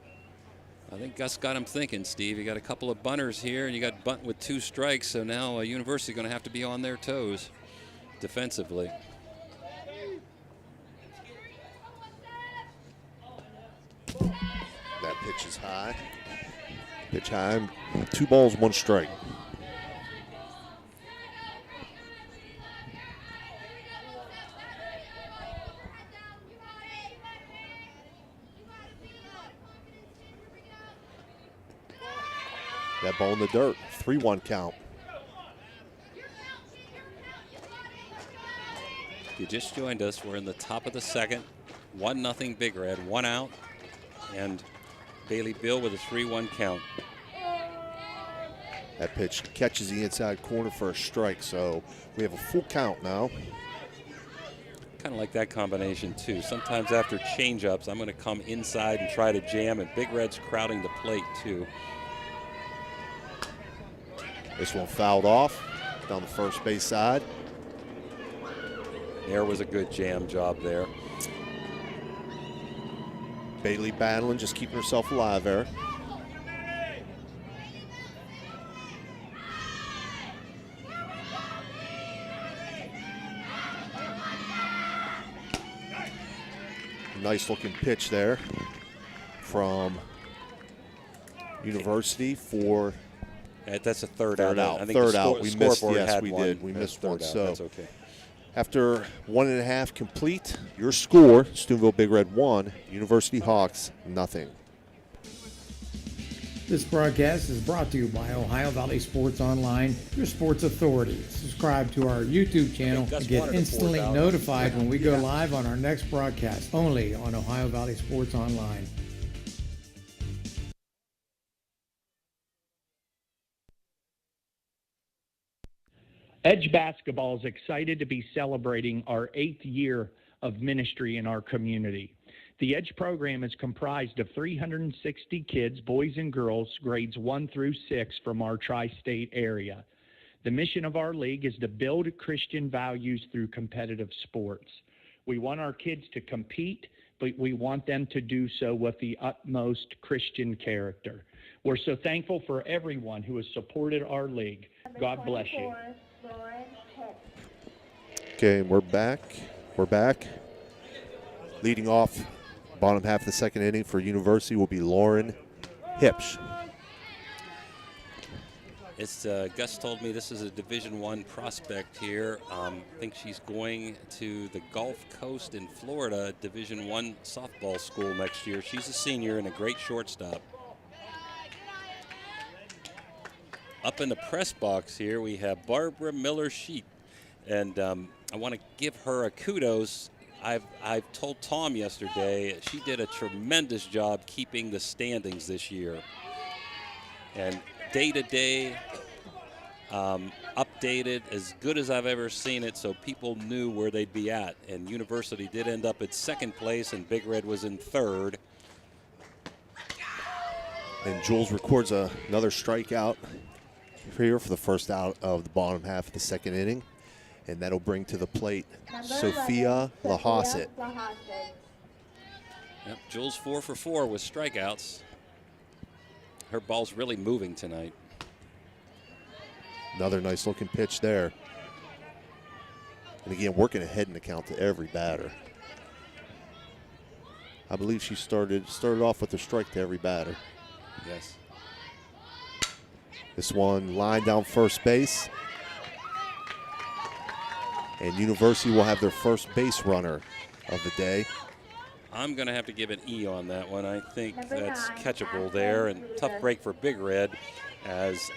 I think Gus got him thinking, Steve. You got a couple of bunters here, and you got bunt with 2 strikes, so now University going to have to be on their toes defensively. That pitch is high. Pitch high, 2 balls, 1 strike. That ball in the dirt, 3-1 count. If you just joined us, we're in the top of the second. 1-0 Big Red, 1 out. And Bailey Bill with a 3-1 count. That pitch catches the inside corner for a strike, so we have a full count now. Kind of like that combination, too. Sometimes after change-ups, I'm going to come inside and try to jam, and Big Red's crowding the plate, too. This one fouled off down the first base side. There was a good jam job there. Bailey battling, just keeping herself alive there. Nice looking pitch there from University for that's a third out. I think third out. We missed. Yes, we one. did. We missed one. Out. So that's okay. After 1.5 complete, your score: Steubenville Big Red 1, University Hawks 0. This broadcast is brought to you by Ohio Valley Sports Online, your sports authority. Subscribe to our YouTube channel to get instantly notified when we go live on our next broadcast, only on Ohio Valley Sports Online. Edge Basketball is excited to be celebrating our 8th year of ministry in our community. The Edge program is comprised of 360 kids, boys and girls, grades 1 through 6 from our tri-state area. The mission of our league is to build Christian values through competitive sports. We want our kids to compete, but we want them to do so with the utmost Christian character. We're so thankful for everyone who has supported our league. God bless you. Okay, we're back. Leading off bottom half of the second inning for University will be Lauren Hipsch. Gus told me this is a Division I prospect here. I think she's going to the Gulf Coast in Florida Division I softball school next year. She's a senior and a great shortstop. Up in the press box here, we have Barbara Miller-Sheep, and I want to give her a kudos. I've told Tom yesterday she did a tremendous job keeping the standings this year. And day-to-day, updated, as good as I've ever seen it, so people knew where they'd be at. And University did end up at second place, and Big Red was in third. And Jules records another strikeout here for the first out of the bottom half of the second inning. And that'll bring to the plate Sophia Lahosset. Yep, Jules 4 for 4 with strikeouts. Her ball's really moving tonight. Another nice looking pitch there. And again, working ahead in the count to every batter. I believe she started off with a strike to every batter. Yes. This one line down first base. And University will have their first base runner of the day. I'm going to have to give an E on that one. I think that's catchable there, and tough break for Big Red as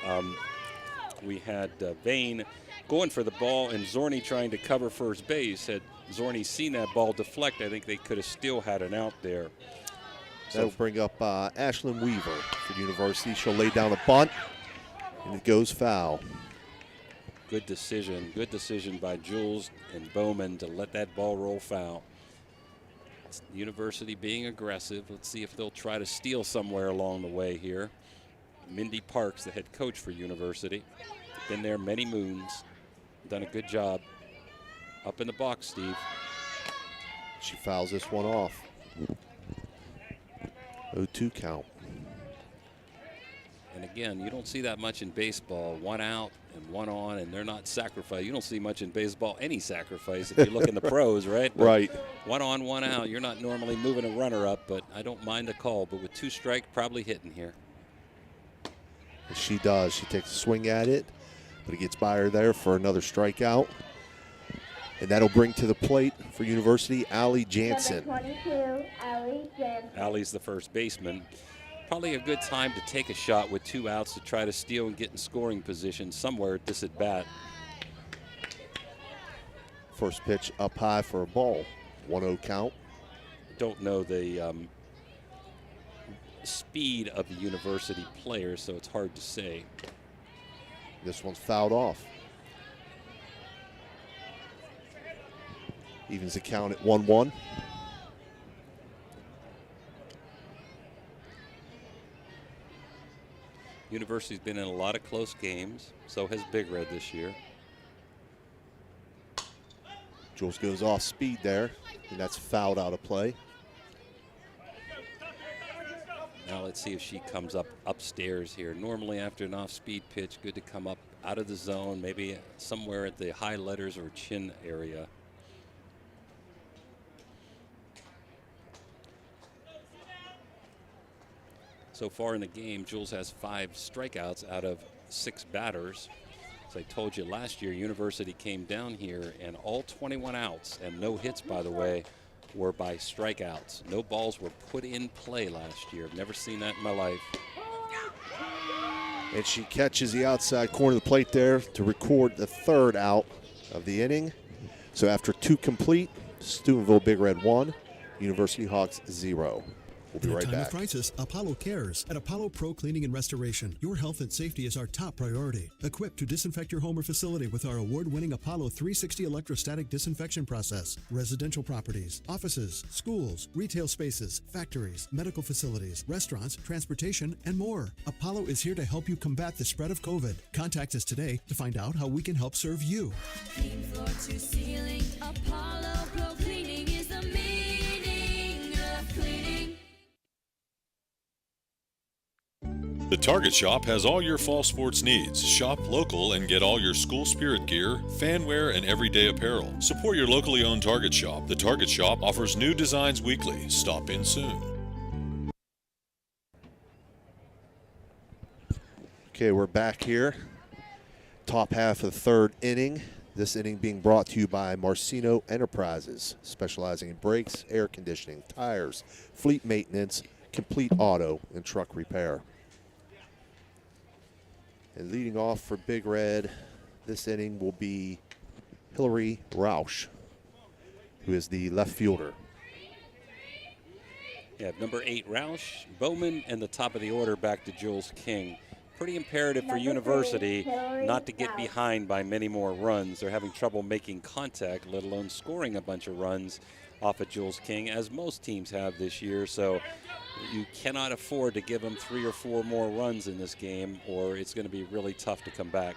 we had Vane going for the ball and Zorney trying to cover first base. Had Zorney seen that ball deflect, I think they could have still had an out there. That'll bring up Ashlyn Weaver for University. She'll lay down a bunt, and it goes foul. Good decision by Jules and Bowman to let that ball roll foul. It's University being aggressive. Let's see if they'll try to steal somewhere along the way here. Mindy Parks, the head coach for University, been there many moons, done a good job. Up in the box, Steve. She fouls this one off. 0-2 count. And again, you don't see that much in baseball. One out and one on, and they're not sacrificed. You don't see much in baseball, any sacrifice, if you look in the pros, right? But right. One on, one out. You're not normally moving a runner up, but I don't mind the call. But with 2 strikes, probably hitting here. And she does. She takes a swing at it, but it gets by her there for another strikeout. And that'll bring to the plate for University, Allie Jansen. 22, Allie Jansen. Allie's the first baseman. Probably a good time to take a shot with 2 outs to try to steal and get in scoring position somewhere at this at bat. First pitch up high for a ball. 1-0 count. Don't know the speed of the University players, so it's hard to say. This one's fouled off. Evens the count at 1-1. University's been in a lot of close games. So has Big Red this year. Jules goes off speed there, and that's fouled out of play. Now let's see if she comes up upstairs here. Normally after an off-speed pitch, good to come up out of the zone, maybe somewhere at the high letters or chin area. So far in the game, Jules has 5 strikeouts out of 6 batters. As I told you last year, University came down here and all 21 outs, and no hits, by the way, were by strikeouts. No balls were put in play last year. I've never seen that in my life. And she catches the outside corner of the plate there to record the 3rd out of the inning. So after 2 complete, Steubenville Big Red 1, University Hawks 0. We'll be right back. In a time of crisis, Apollo cares. At Apollo Pro Cleaning and Restoration, your health and safety is our top priority. Equipped to disinfect your home or facility with our award-winning Apollo 360 electrostatic disinfection process. Residential properties, offices, schools, retail spaces, factories, medical facilities, restaurants, transportation, and more. Apollo is here to help you combat the spread of COVID. Contact us today to find out how we can help serve you. Clean floor to ceiling, Apollo Pro Cleaning is the meaning of cleaning. The Target Shop has all your fall sports needs. Shop local and get all your school spirit gear, fan wear, and everyday apparel. Support your locally owned Target Shop. The Target Shop offers new designs weekly. Stop in soon. Okay, we're back here. Top half of the third inning. This inning being brought to you by Marcino Enterprises, specializing in brakes, air conditioning, tires, fleet maintenance, complete auto, and truck repair. And leading off for Big Red this inning will be Hillary Roush, who is the left fielder. Yeah, number 8, Roush, Bowman, and the top of the order back to Jules King. Pretty imperative for University not to get behind by many more runs. They're having trouble making contact, let alone scoring a bunch of runs off of Jules King, as most teams have this year. So you cannot afford to give them 3 or 4 more runs in this game, or it's going to be really tough to come back.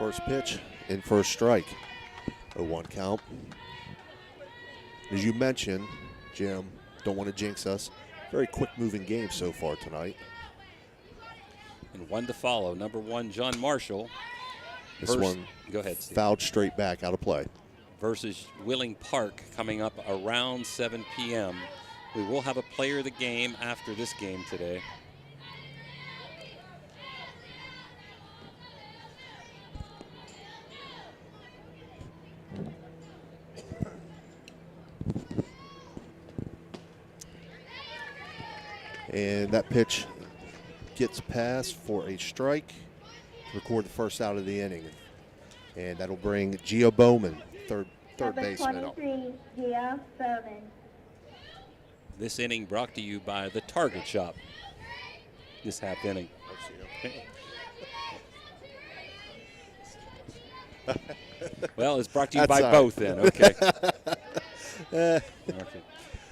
First pitch in first strike. 0-1 count. As you mentioned, Jim, don't want to jinx us. Very quick moving game so far tonight. And 1 to follow. Number 1, John Marshall. This one go ahead, Steve. Fouled straight back out of play. Versus Willing Park coming up around 7 p.m. We will have a player of the game after this game today. And that pitch gets passed for a strike to record the first out of the inning. And that'll bring Gia Bowman, third baseman, up. 23, Gia Bowman. This inning brought to you by the Target Shop. This half inning. Well, it's brought to you by both then, okay. Okay.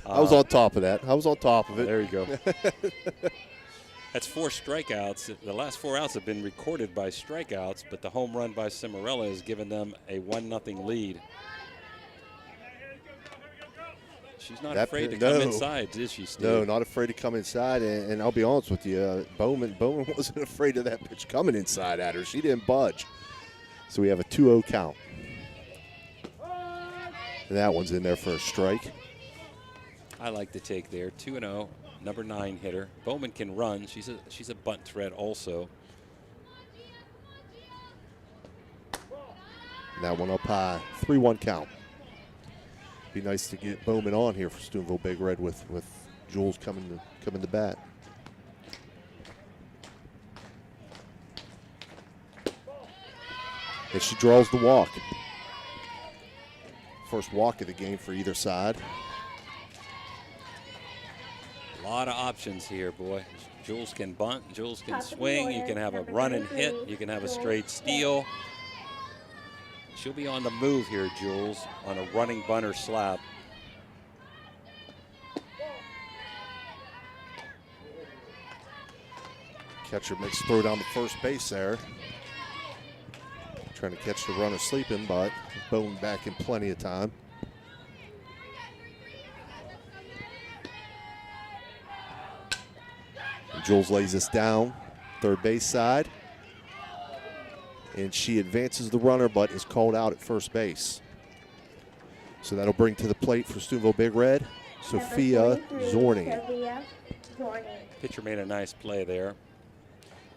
I was on top of that. I was on top of it. There you go. That's 4 strikeouts. The last 4 outs have been recorded by strikeouts, but the home run by Cimarella has given them a 1-0 lead. She's not afraid to come inside, is she, Steve? No, not afraid to come inside. And I'll be honest with you, Bowman wasn't afraid of that pitch coming inside at her. She didn't budge. So we have a 2-0 count. And that one's in there for a strike. I like the take there. 2-0, number 9 hitter. Bowman can run. She's a bunt threat also. And that one up high. 3-1 count. Be nice to get Bowman on here for Steubenville Big Red with Jules coming to bat. And she draws the walk. First walk of the game for either side. A lot of options here, boy. Jules can bunt, Jules can swing, you can have a run and hit, you can have a straight steal. She'll be on the move here, Jules, on a running bunt or slap. Catcher makes a throw down the first base there. Trying to catch the runner sleeping, but Bowman back in plenty of time. And Jules lays this down, third base side. And she advances the runner, but is called out at first base. So that'll bring to the plate for Steubenville Big Red, Sophia Zorni. Pitcher made a nice play there.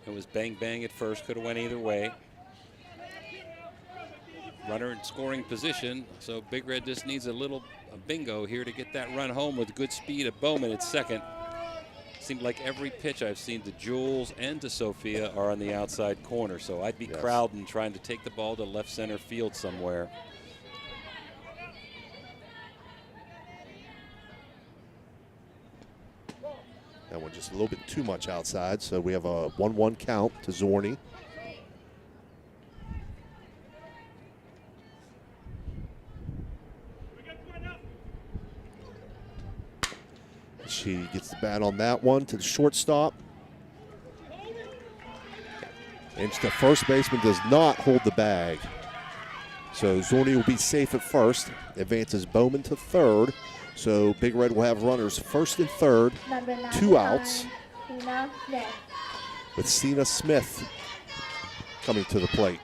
It was bang at first, could have went either way. Runner in scoring position, so Big Red just needs a bingo here to get that run home with good speed at Bowman at second. Seemed like every pitch I've seen to Jules and to Sophia are on the outside corner, so I'd be crowding, trying to take the ball to left center field somewhere. That one just a little bit too much outside, so we have a 1-1 count to Zorni. She gets the bat on that one to the shortstop. And the first baseman does not hold the bag. So Zorni will be safe at first. Advances Bowman to third So Big Red will have runners first and third, Number 2 outs, 99, Tina Smith. with Cena Smith coming to the plate.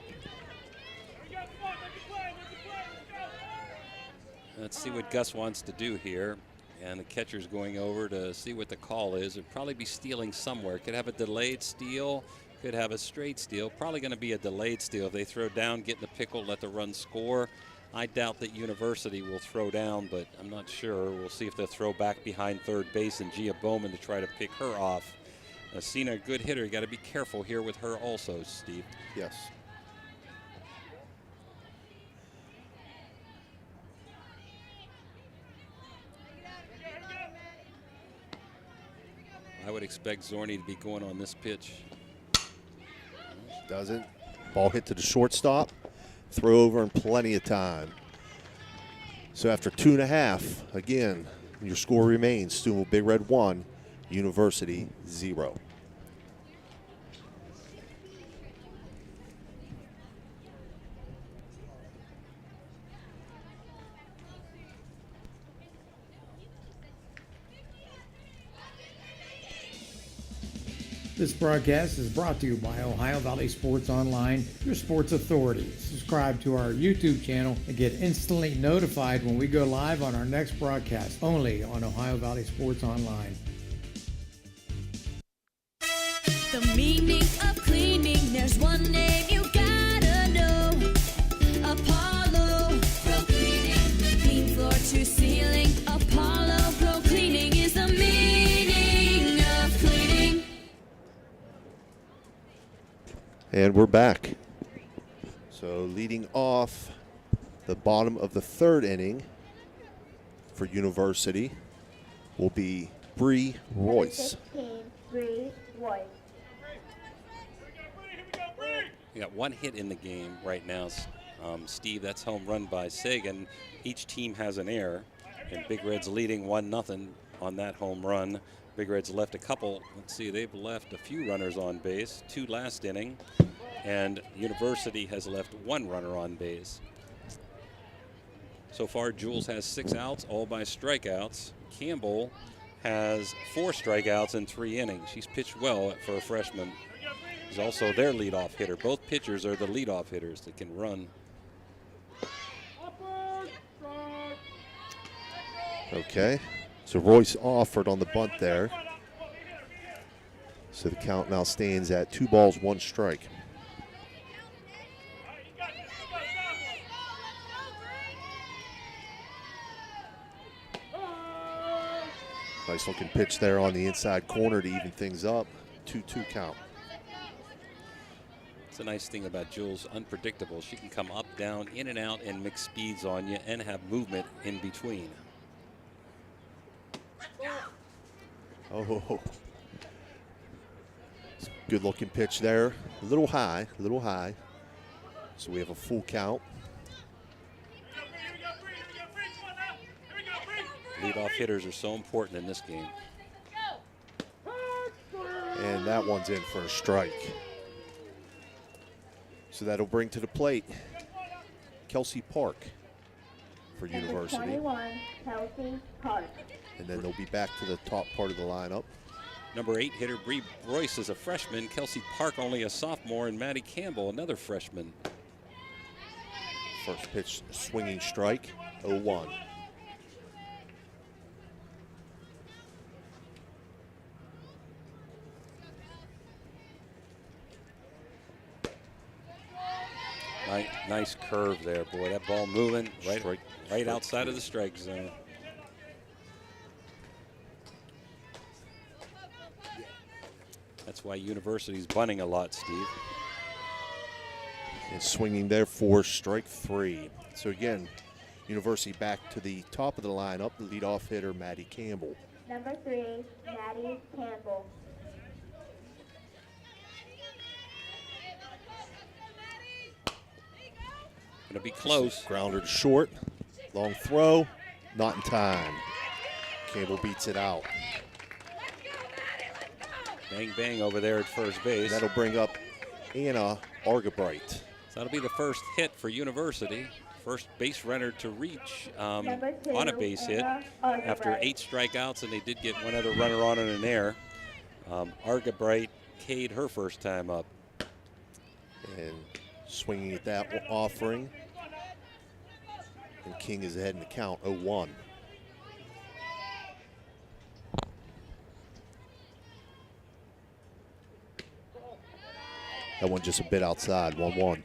Let's see what Gus wants to do here. And the catcher's going over to see what the call is. It'd probably be stealing somewhere. Could have a delayed steal, could have a straight steal. Probably going to be a delayed steal. If they throw down, get in the pickle, let the run score. I doubt that University will throw down, but I'm not sure. We'll see if they'll throw back behind third base and Gia Bowman to try to pick her off. Cena, a good hitter. You got to be careful here with her also, Steve. Yes. I would expect Zorni to be going on this pitch. Doesn't. Ball hit to the shortstop. Throw over in plenty of time. So after 2.5, again, your score remains Steubenville Big Red 1, University 0. This broadcast is brought to you by Ohio Valley Sports Online, your sports authority. Subscribe to our YouTube channel and get instantly notified when we go live on our next broadcast, only on Ohio Valley Sports Online. The meaning of cleaning, there's one name you gotta know. Apollo Pro Cleaning. Clean floor to ceiling. Apollo Pro Cleaning is the meaning of cleaning. And we're back. So leading off the bottom of the third inning for University will be Bree Royce. 16, Bree Royce. We got one hit in the game right now, Steve. That's home run by Sagan. Each team has an error, and Big Red's leading 1-0 on that home run. Big Red's left a couple. Let's see, they've left a few runners on base, 2 last inning, and University has left 1 runner on base. So far, Jules has 6 outs, all by strikeouts. Campbell has 4 strikeouts in 3 innings. She's pitched well for a freshman. He's also their leadoff hitter. Both pitchers are the leadoff hitters that can run. Okay, so Royce offered on the bunt there. So the count now stands at 2 balls, 1 strike. Nice looking pitch there on the inside corner to even things up. 2-2 count. It's a nice thing about Jules, unpredictable. She can come up, down, in and out, and mix speeds on you and have movement in between. Oh, good looking pitch there. A little high, a little high. So we have a full count. Leadoff hitters are so important in this game. And that one's in for a strike. So that'll bring to the plate Kelsey Park for University. 21, Kelsey Park. And then they'll be back to the top part of the lineup. Number 8 hitter Bree Royce is a freshman. Kelsey Park only a sophomore, and Maddie Campbell another freshman. First pitch, swinging strike, 0-1. Nice curve there, boy. That ball moving right outside of the strike zone. That's why University's bunting a lot, Steve. And swinging there for strike 3. So again, University back to the top of the lineup, the leadoff hitter, Maddie Campbell. Number 3, Maddie Campbell. Gonna be close. Grounder to short. Long throw. Not in time. Campbell beats it out. Bang, bang over there at first base. That'll bring up Anna Argabright. So that'll be the first hit for University. first base runner to reach Number 2, on a base hit Anna after Argabright. 8 strikeouts, and they did get one other runner on in an error. Argabright K'd her first time up. And swinging at that offering. And King is ahead in the count, 0-1. That one just a bit outside, 1-1.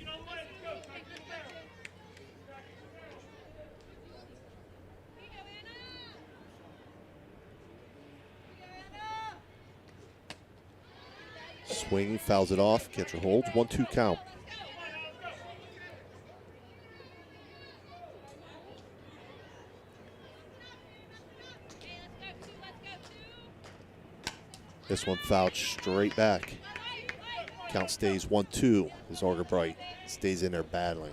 Swinging, fouls it off, catcher holds, 1-2 count. This one fouled straight back. Count stays 1-2 as Argabright stays in there battling.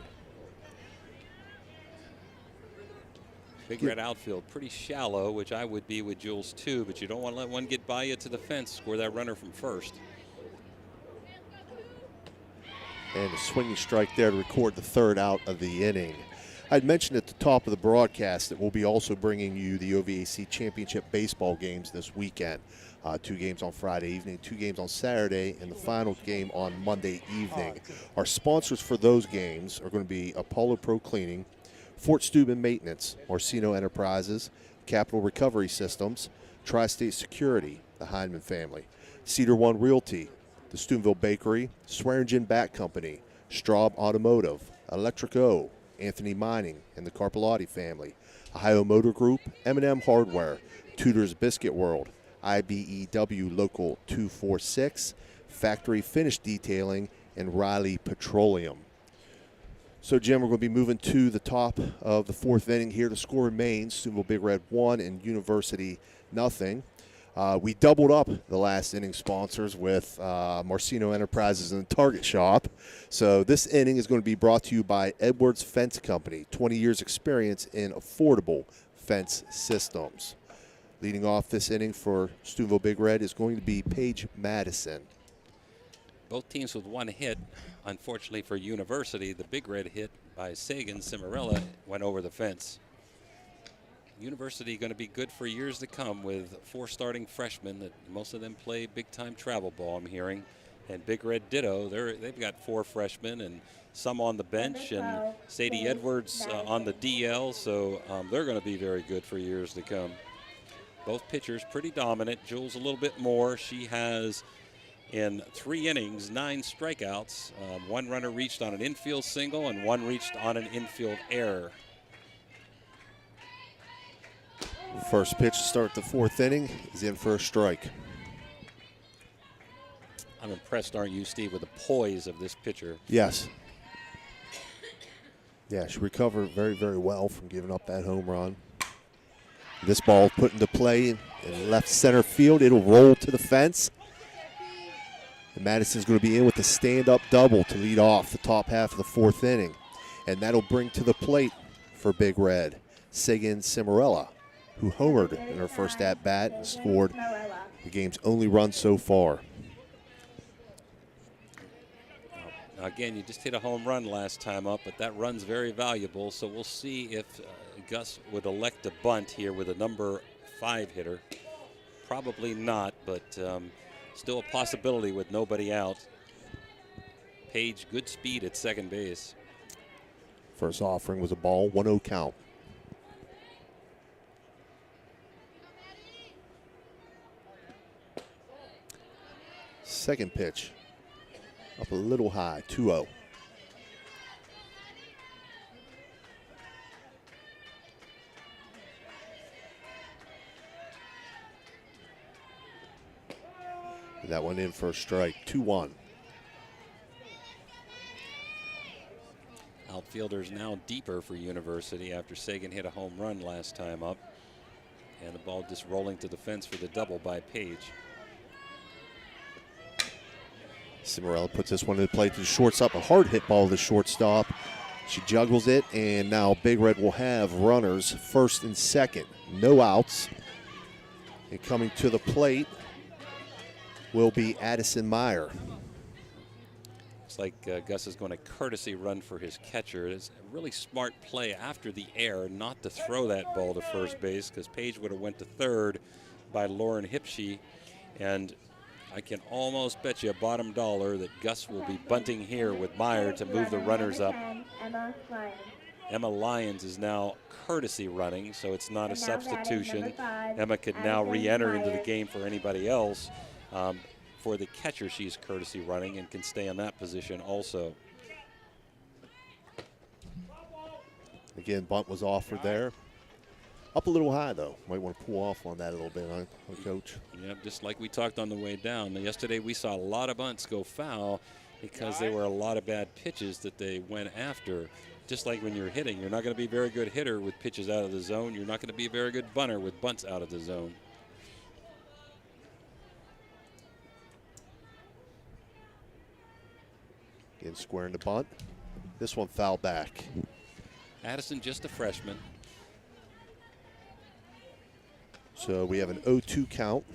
Big Red outfield pretty shallow, which I would be with Jules too, but you don't want to let one get by you to the fence, score that runner from first. And a swinging strike there to record the third out of the inning. I'd mentioned at the top of the broadcast that we'll be also bringing you the OVAC Championship baseball games this weekend. 2 games on Friday evening, 2 games on Saturday, and the final game on Monday evening. Our sponsors for those games are going to be Apollo Pro Cleaning, Fort Steuben Maintenance, Orsino Enterprises, Capital Recovery Systems, Tri-State Security, the Heineman family, Cedar One Realty, the Steubenville Bakery, Swearingen Bat Company, Straub Automotive, Electric O, Anthony Mining, and the Carpellotti family, Ohio Motor Group, M&M Hardware, Tudor's Biscuit World, IBEW Local 246, Factory Finish Detailing, and Riley Petroleum. So, Jim, we're going to be moving to the top of the 4th inning here. The score remains Steubenville Big Red 1 and University nothing. We doubled up the last inning sponsors with Marcino Enterprises and the Target Shop. So this inning is going to be brought to you by Edwards Fence Company, 20 years experience in affordable fence systems. Leading off this inning for Steubenville Big Red is going to be Paige Madison. Both teams with 1 hit. Unfortunately for University, the Big Red hit by Sagan Cimarella went over the fence. University going to be good for years to come with 4 starting freshmen that most of them play big-time travel ball, I'm hearing. And Big Red ditto, they've got 4 freshmen and some on the bench, and Sadie Edwards on the DL, so they're going to be very good for years to come. Both pitchers pretty dominant. Jules a little bit more. She has, in 3 innings, 9 strikeouts. 1 runner reached on an infield single and 1 reached on an infield error. First pitch to start the 4th inning is in for a strike. I'm impressed, aren't you, Steve, with the poise of this pitcher? Yes. Yeah, she recovered very, very well from giving up that home run. This ball put into play in left center field. It'll roll to the fence. And Madison's going to be in with a stand-up double to lead off the top half of the 4th inning. And that'll bring to the plate for Big Red Sagan Cimarella, who homered in her first at-bat and scored the game's only run so far. Now again, you just hit a home run last time up, but that run's very valuable, so we'll see if Gus would elect a bunt here with a number 5 hitter. Probably not, but still a possibility with nobody out. Page, good speed at second base. First offering was a ball, 1-0 count. Second pitch, up a little high, 2-0. That one in for a strike, 2-1. Outfielders now deeper for University after Sagan hit a home run last time up. And the ball just rolling to the fence for the double by Page. Cimarella puts this one in play to the shortstop. A hard hit ball to the shortstop. She juggles it, and now Big Red will have runners first and second. No outs. And coming to the plate will be Addison Meyer. Looks like Gus is going to courtesy run for his catcher. It's a really smart play after the error not to throw that ball to first base, because Page would have went to third by Lauren Hipshe. And I can almost bet you a bottom dollar that Gus will be bunting here with Meyer to move the runners up. Emma Lyons is now courtesy running, so it's not a substitution. Emma could now re-enter into the game for anybody else. For the catcher, she's courtesy running and can stay in that position also. Again, bunt was offered there. Up a little high, though. Might want to pull off on that a little bit, huh, Coach? Yeah, just like we talked on the way down. Yesterday we saw a lot of bunts go foul because there were a lot of bad pitches that they went after. Just like when you're hitting, you're not going to be a very good hitter with pitches out of the zone. You're not going to be a very good bunter with bunts out of the zone. Again, squaring the bunt. This one foul back. Addison just a freshman. So we have an 0-2 count.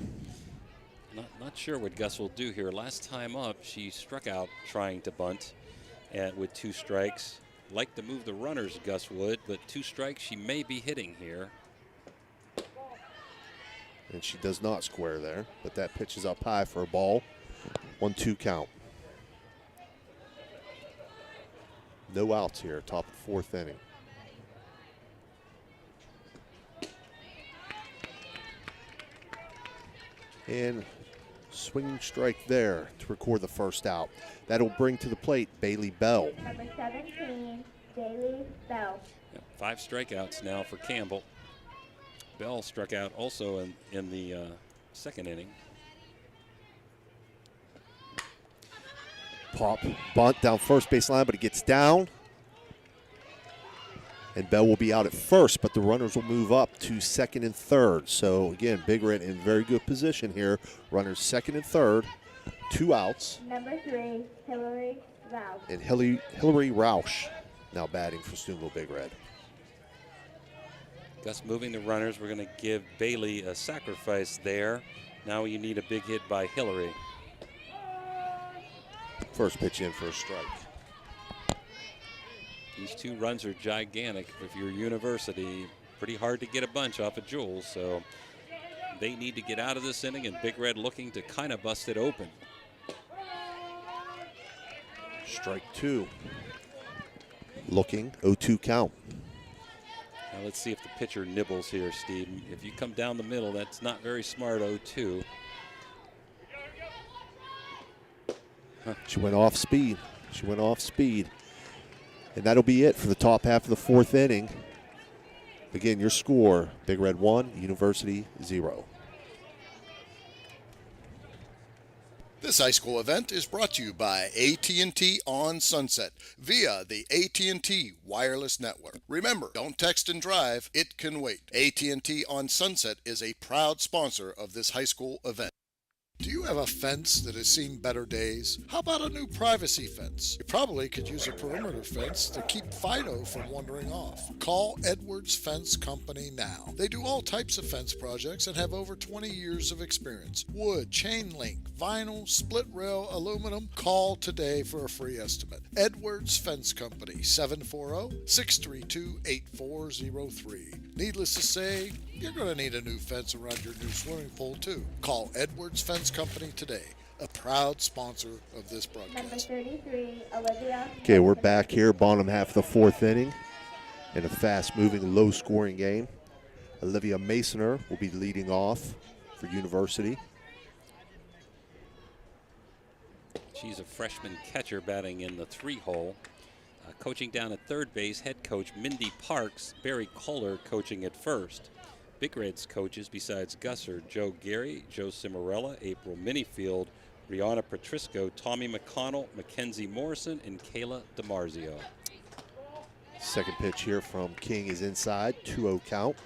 Not sure what Gus will do here. Last time up, she struck out trying to bunt with 2 strikes. Like to move the runners, Gus would, but 2 strikes she may be hitting here. And she does not square there, but that pitch is up high for a ball. 1-2 count. No outs here, top of the 4th inning. And swinging strike there to record the first out. That'll bring to the plate Bailey Bell. Number 17, Bailey Bell. 5 strikeouts now for Campbell. Bell struck out also in the 2nd inning. Pop, bunt down first base line, but it gets down. And Bell will be out at first, but the runners will move up to 2nd and 3rd. So, again, Big Red in very good position here. Runners 2nd and 3rd, 2 outs. Number 3, Hillary Rausch. And Hillary Rausch now batting for Steubenville Big Red. Gus moving the runners. We're going to give Bailey a sacrifice there. Now you need a big hit by Hillary. First pitch in for a strike. These 2 runs are gigantic. If you're University, pretty hard to get a bunch off of Jules, so they need to get out of this inning, and Big Red looking to kind of bust it open. Strike 2. Looking, 0-2 count. Now let's see if the pitcher nibbles here, Steve. If you come down the middle, that's not very smart, 0-2. She went off speed. And that'll be it for the top half of the 4th inning. Again, your score, Big Red 1, University 0. This high school event is brought to you by AT&T on Sunset via the AT&T wireless network. Remember, don't text and drive, it can wait. AT&T on Sunset is a proud sponsor of this high school event. Do you have a fence that has seen better days? How about a new privacy fence? You probably could use a perimeter fence to keep Fido from wandering off. Call Edwards Fence Company now. They do all types of fence projects and have over 20 years of experience. Wood, chain link, vinyl, split rail, aluminum. Call today for a free estimate. Edwards Fence Company, 740-632-8403. Needless to say, you're going to need a new fence around your new swimming pool, too. Call Edwards Fence Company today, a proud sponsor of this broadcast. Number 33, Olivia. Okay, we're back here, bottom half of the 4th inning in a fast-moving, low-scoring game. Olivia Masoner will be leading off for University. She's a freshman catcher batting in the 3-hole. Coaching down at 3rd base, head coach Mindy Parks, Barry Kohler coaching at 1st. Big Red's coaches, besides Gus, are Joe Gary, Joe Cimarella, April Minifield, Rihanna Patrisco, Tommy McConnell, Mackenzie Morrison, and Kayla DiMarzio. Second pitch here from King is inside, 2-0 count.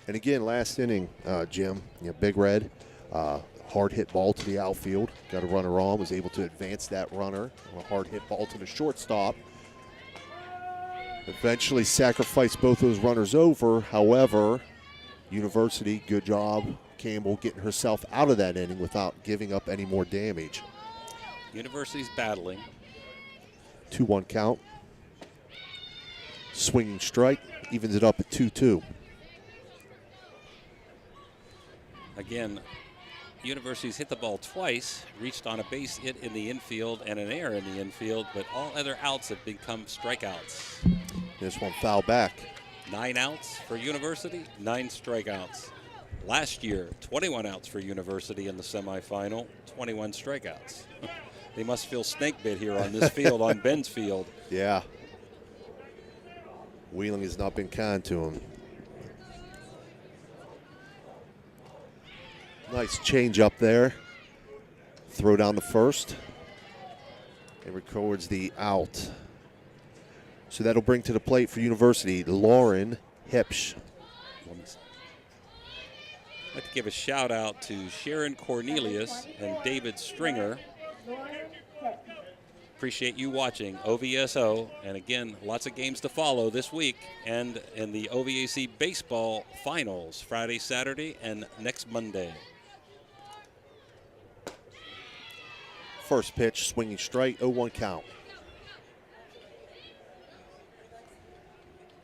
And again, last inning, Jim, Big Red, hard hit ball to the outfield, got a runner on, was able to advance that runner, a hard hit ball to the shortstop. Eventually sacrificed both those runners over. However, University, good job, Campbell getting herself out of that inning without giving up any more damage. University's battling. 2-1 count. Swinging strike, evens it up at 2-2. Again, University's hit the ball twice, reached on a base hit in the infield and an error in the infield, but all other outs have become strikeouts. This one foul back. 9 outs for University, 9 strikeouts. Last year, 21 outs for University in the semifinal, 21 strikeouts. They must feel snake bit here on this field, on Ben's field. Yeah. Wheeling has not been kind to him. Nice change up there. Throw down the first. And records the out. So that'll bring to the plate for University, Lauren Hipsch. I'd like to give a shout out to Sharon Cornelius and David Stringer. Appreciate you watching OVSO. And again, lots of games to follow this week and in the OVAC baseball finals, Friday, Saturday, and next Monday. First pitch, swinging strike, 0-1 count.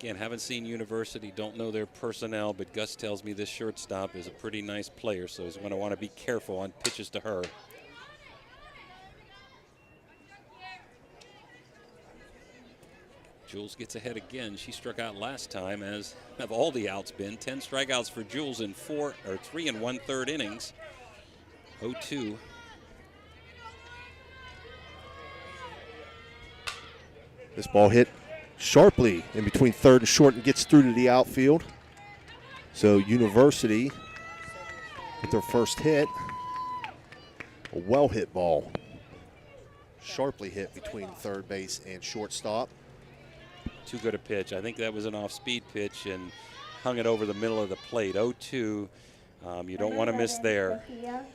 Again, haven't seen University, don't know their personnel, but Gus tells me this shortstop is a pretty nice player, so he's going to want to be careful on pitches to her. Jules gets ahead again. She struck out last time, as have all the outs been. 10 strikeouts for Jules in 3 1/3 innings. 0-2. This ball hit sharply in between third and short and gets through to the outfield. So University with their first hit. A well-hit ball. Sharply hit between third base and shortstop. Too good a pitch. I think that was an off-speed pitch and hung it over the middle of the plate. 0-2. You don't want to miss there.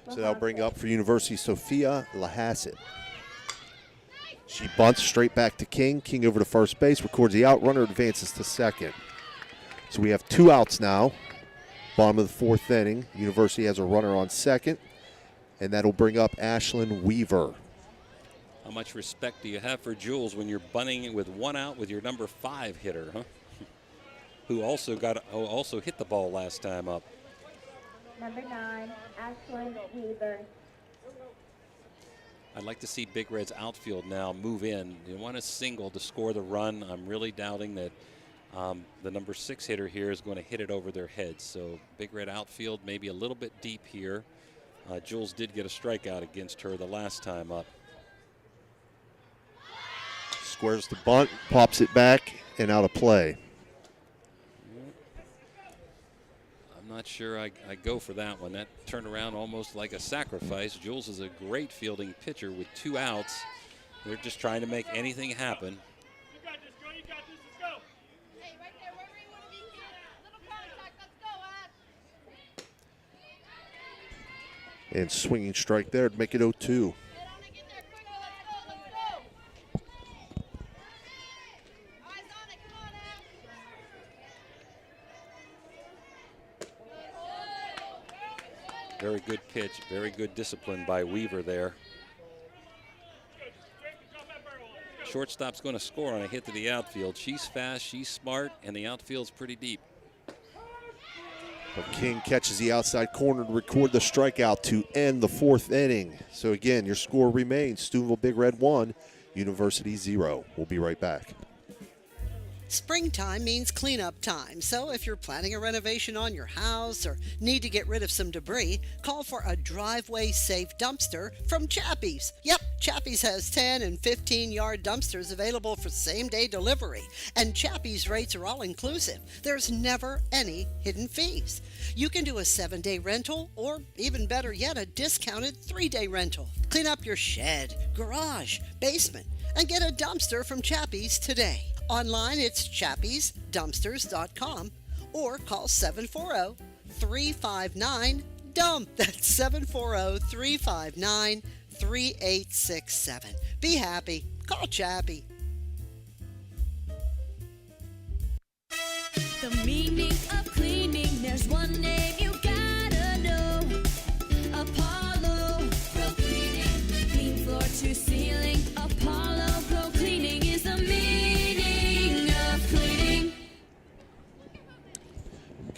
So that'll bring up for University Sophia Lahassett. She bunts straight back to King. King over to first base, records the out. Runner advances to second. So we have 2 outs now. Bottom of the 4th inning. University has a runner on second. And that'll bring up Ashlyn Weaver. How much respect do you have for Jules when you're bunting with 1 out with your number 5 hitter, huh? Who also hit the ball last time up. Number 9, Ashlyn Weaver. I'd like to see Big Red's outfield now move in. You want a single to score the run. I'm really doubting that the number 6 hitter here is going to hit it over their heads. So Big Red outfield maybe a little bit deep here. Jules did get a strikeout against her the last time up. Squares the bunt, pops it back, and out of play. I'm not sure I go for that one. That turned around almost like a sacrifice. Jules is a great fielding pitcher with 2 outs. They're just trying to make anything happen. You got this, girl. You got this. Let's go. Hey, right there, wherever you want to be, kid. Little contact. Let's go, And swinging strike there to make it 0-2. Very good pitch, very good discipline by Weaver there. Shortstop's going to score on a hit to the outfield. She's fast, she's smart, and the outfield's pretty deep. But King catches the outside corner to record the strikeout to end the 4th inning. So again, your score remains Steubenville Big Red 1, University 0. We'll be right back. Springtime means cleanup time, so if you're planning a renovation on your house or need to get rid of some debris, call for a driveway-safe dumpster from Chappie's. Yep, Chappie's has 10 and 15-yard dumpsters available for same-day delivery, and Chappie's rates are all-inclusive. There's never any hidden fees. You can do a 7-day rental or, even better yet, a discounted 3-day rental. Clean up your shed, garage, basement, and get a dumpster from Chappie's today. Online, it's chappiesdumpsters.com or call 740-359-DUMP. That's 740-359-3867. Be happy. Call Chappie. The meaning of cleaning, there's one name you gotta know. Apollo Pro Cleaning. Clean floor to ceiling. Apollo Pro Cleaning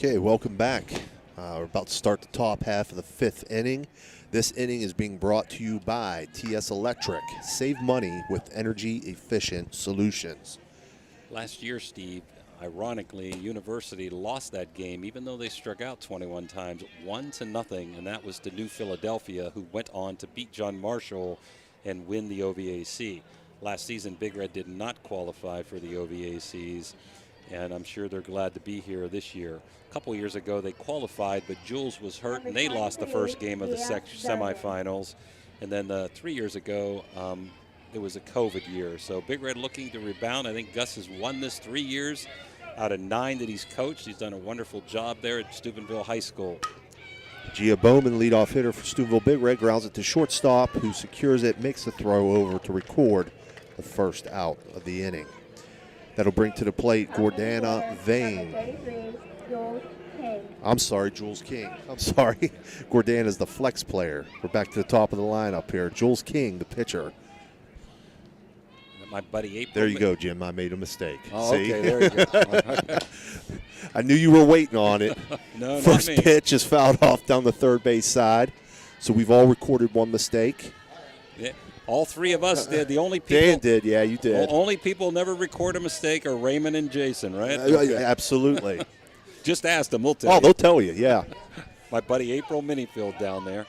Okay, welcome back. We're about to start the top half of the 5th inning. This inning is being brought to you by TS Electric. Save money with energy-efficient solutions. Last year, Steve, ironically, University lost that game, even though they struck out 21 times, 1-0, and that was to New Philadelphia, who went on to beat John Marshall and win the OVAC. Last season, Big Red did not qualify for the OVACs, and I'm sure they're glad to be here this year. A couple years ago, they qualified, but Jules was hurt, and they lost the first game of the semifinals. And then 3 years ago, it was a COVID year. So Big Red looking to rebound. I think Gus has won this 3 years out of 9 that he's coached. He's done a wonderful job there at Steubenville High School. Gia Bowman, leadoff hitter for Steubenville Big Red, grounds it to shortstop, who secures it, makes the throw over to record the first out of the inning. That'll bring to the plate Gordana Vane. I'm sorry, Jules King. I'm sorry. Gordana's the flex player. We're back to the top of the lineup here. Jules King, the pitcher. My buddy April. There you go, Jim. I made a mistake. Oh, see? okay, there you go. I knew you were waiting on it. No, First not me. pitch is fouled off down the third base side. So we've all recorded one mistake. Yeah, all three of us did. The only people Dan did, yeah, you did. Only people never record a mistake are Raymond and Jason, right? Absolutely. Just ask them, we'll tell you. Oh, they'll tell you, yeah. My buddy April Minifield down there.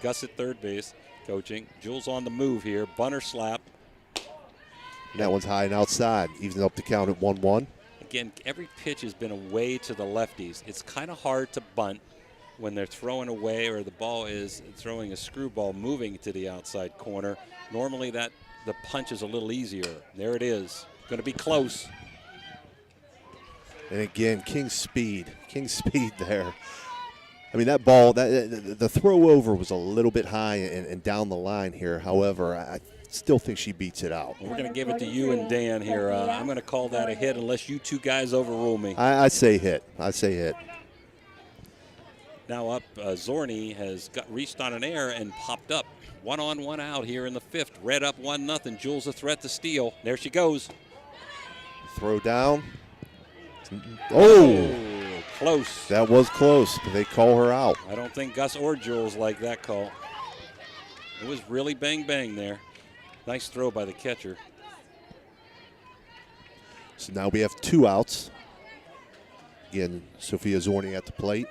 Gus at third base, coaching. Jules on the move here. Bunter slap. And that one's high and outside. Evens up the count at 1-1. Again, every pitch has been away to the lefties. It's kind of hard to bunt when they're throwing away or the ball is throwing a screwball moving to the outside corner. Normally the punch is a little easier. There it is. Going to be close. And again, King's speed there. I mean, that ball, the throw over was a little bit high and down the line here. However, I still think she beats it out. We're going to give it to you and Dan here. I'm going to call that a hit unless you two guys overrule me. I say hit. I say hit. Now up, Zorni has reached on an air and popped up. 1 on, 1 out here in the 5th. Red up 1-0. Jules a threat to steal. There she goes. Throw down. Oh, close. That was close, but they call her out. I don't think Gus or Jules like that call. It was really bang there. Nice throw by the catcher. So now we have 2 outs. Again, Sophia Zorni at the plate.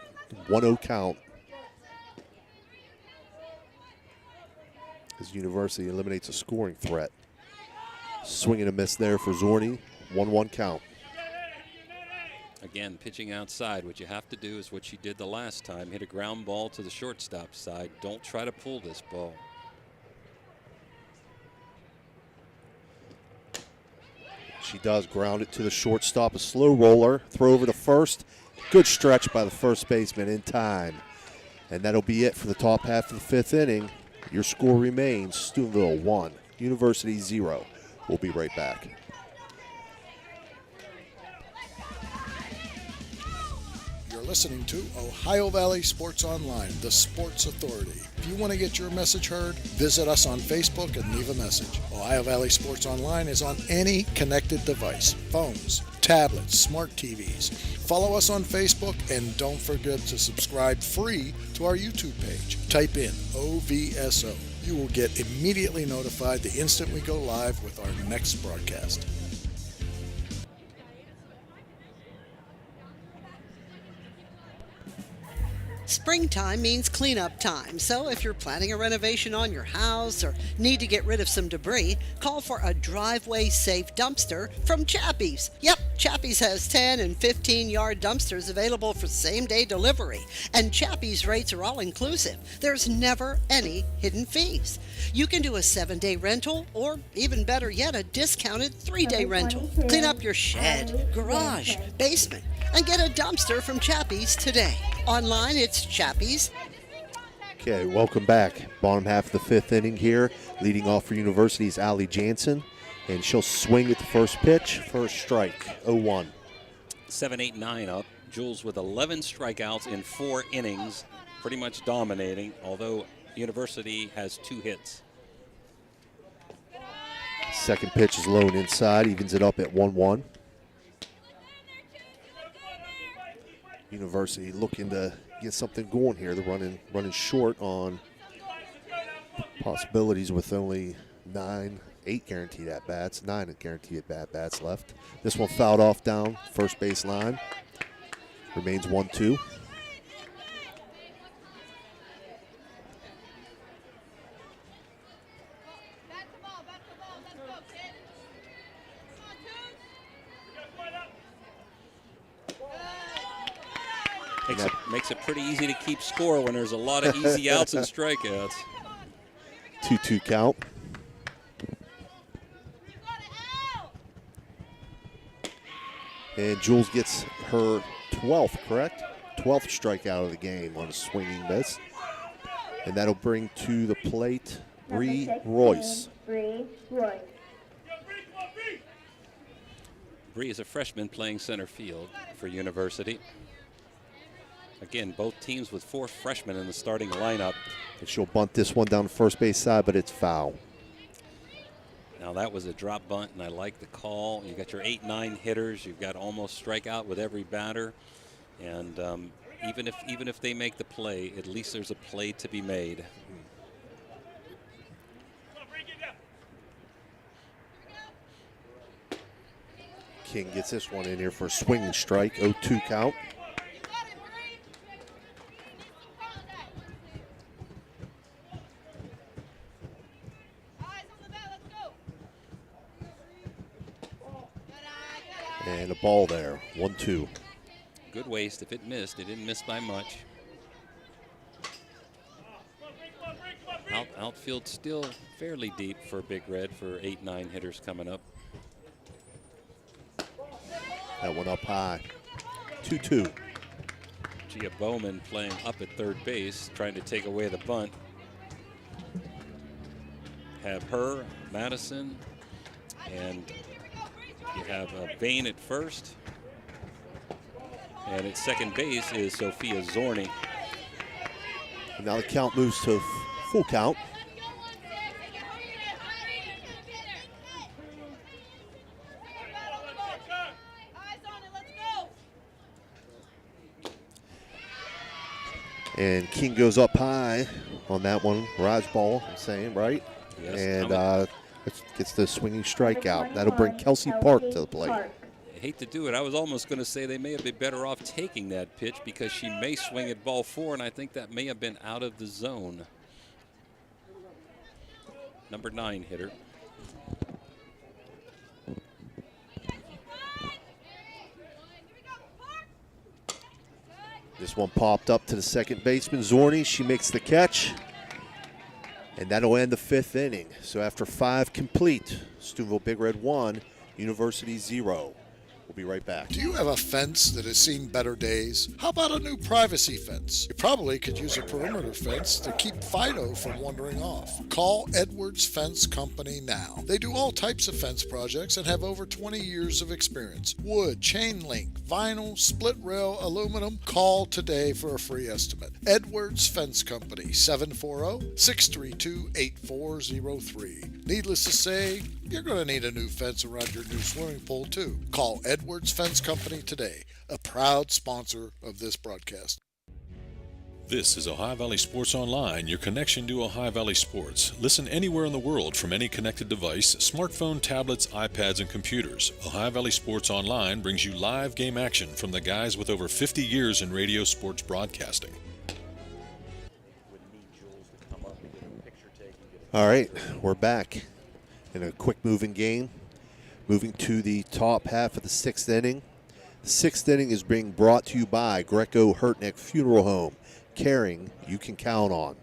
1-0 count. As University eliminates a scoring threat. Swing and a miss there for Zorni. 1-1 count. Again, pitching outside. What you have to do is what she did the last time. Hit a ground ball to the shortstop side. Don't try to pull this ball. She does ground it to the shortstop. A slow roller. Throw over to first. Good stretch by the first baseman in time. And that'll be it for the top half of the 5th inning. Your score remains Steubenville 1, University 0. We'll be right back. You're listening to Ohio Valley Sports Online, the sports authority. If you want to get your message heard, visit us on Facebook and leave a message. Ohio Valley Sports Online is on any connected device, phones, tablets, smart TVs. Follow us on Facebook and don't forget to subscribe free to our YouTube page. Type in OVSO. You will get immediately notified the instant we go live with our next broadcast. Springtime means cleanup time, so if you're planning a renovation on your house or need to get rid of some debris, call for a driveway-safe dumpster from Chappie's. Yep, Chappie's has 10 and 15-yard dumpsters available for same-day delivery, and Chappie's rates are all-inclusive. There's never any hidden fees. You can do a 7-day rental, or even better yet, a discounted 3-day rental. Clean up your shed, garage, basement, and get a dumpster from Chappie's today. Online, it's Chappie's. Okay, welcome back. Bottom half of the 5th inning here. Leading off for University is Allie Jansen, and she'll swing at the first pitch. First strike, 0-1. 7-8-9 up. Jules with 11 strikeouts in 4 innings, pretty much dominating, although University has 2 hits. Second pitch is low and inside, evens it up at 1-1. University looking to get something going here. They're running short on possibilities with only 8 guaranteed at-bats, 9 guaranteed at-bats left. This one fouled off down first base line. Remains 1-2. Makes it pretty easy to keep score when there's a lot of easy outs and strikeouts. 2-2 count. And Jules gets her 12th, correct? 12th strikeout of the game on a swinging miss. And that'll bring to the plate Bree Royce. Bree Royce. Bree is a freshman playing center field for University. Again, both teams with 4 freshmen in the starting lineup. And she'll bunt this one down the first base side, but it's foul. Now that was a drop bunt, and I like the call. You got your 8-9 hitters. You've got almost strikeout with every batter, and even if they make the play, at least there's a play to be made. King gets this one in here for a swinging strike. 0-2 count. And a ball there, 1-2. Good waste. If it missed, it didn't miss by much. Outfield still fairly deep for Big Red for 8-9 hitters coming up. That one up high, 2-2. Gia Bowman playing up at third base, trying to take away the bunt. Have her, Madison, and you have Vane at first. And at second base is Sophia Zorni. And now the count moves to full count. And King goes up high on that one. Rise ball, I'm saying, right? Yes. And gets the swinging strikeout. That'll bring Kelsey Park to the plate. I hate to do it. I was almost going to say they may have been better off taking that pitch because she may swing at ball 4, and I think that may have been out of the zone. Number 9 hitter. This one popped up to the second baseman, Zorni. She makes the catch. And that'll end the 5th inning. So after 5 complete, Steubenville Big Red 1, University 0. We'll be right back. Do you have a fence that has seen better days? How about a new privacy fence? You probably could use a perimeter fence to keep Fido from wandering off. Call Edwards Fence Company now. They do all types of fence projects and have over 20 years of experience. Wood, chain link, vinyl, split rail, aluminum. Call today for a free estimate. Edwards Fence Company, 740-632-8403. Needless to say, you're going to need a new fence around your new swimming pool too. Call Edwards Fence Company today, a proud sponsor of this broadcast. This is Ohio Valley Sports Online, your connection to Ohio Valley sports. Listen anywhere in the world from any connected device, smartphone, tablets, iPads, and computers. Ohio Valley Sports Online brings you live game action from the guys with over 50 years in radio sports broadcasting. All right, we're back in a quick moving game. Moving to the top half of the 6th inning. The 6th inning is being brought to you by Greco Hurtnick Funeral Home. Caring you can count on.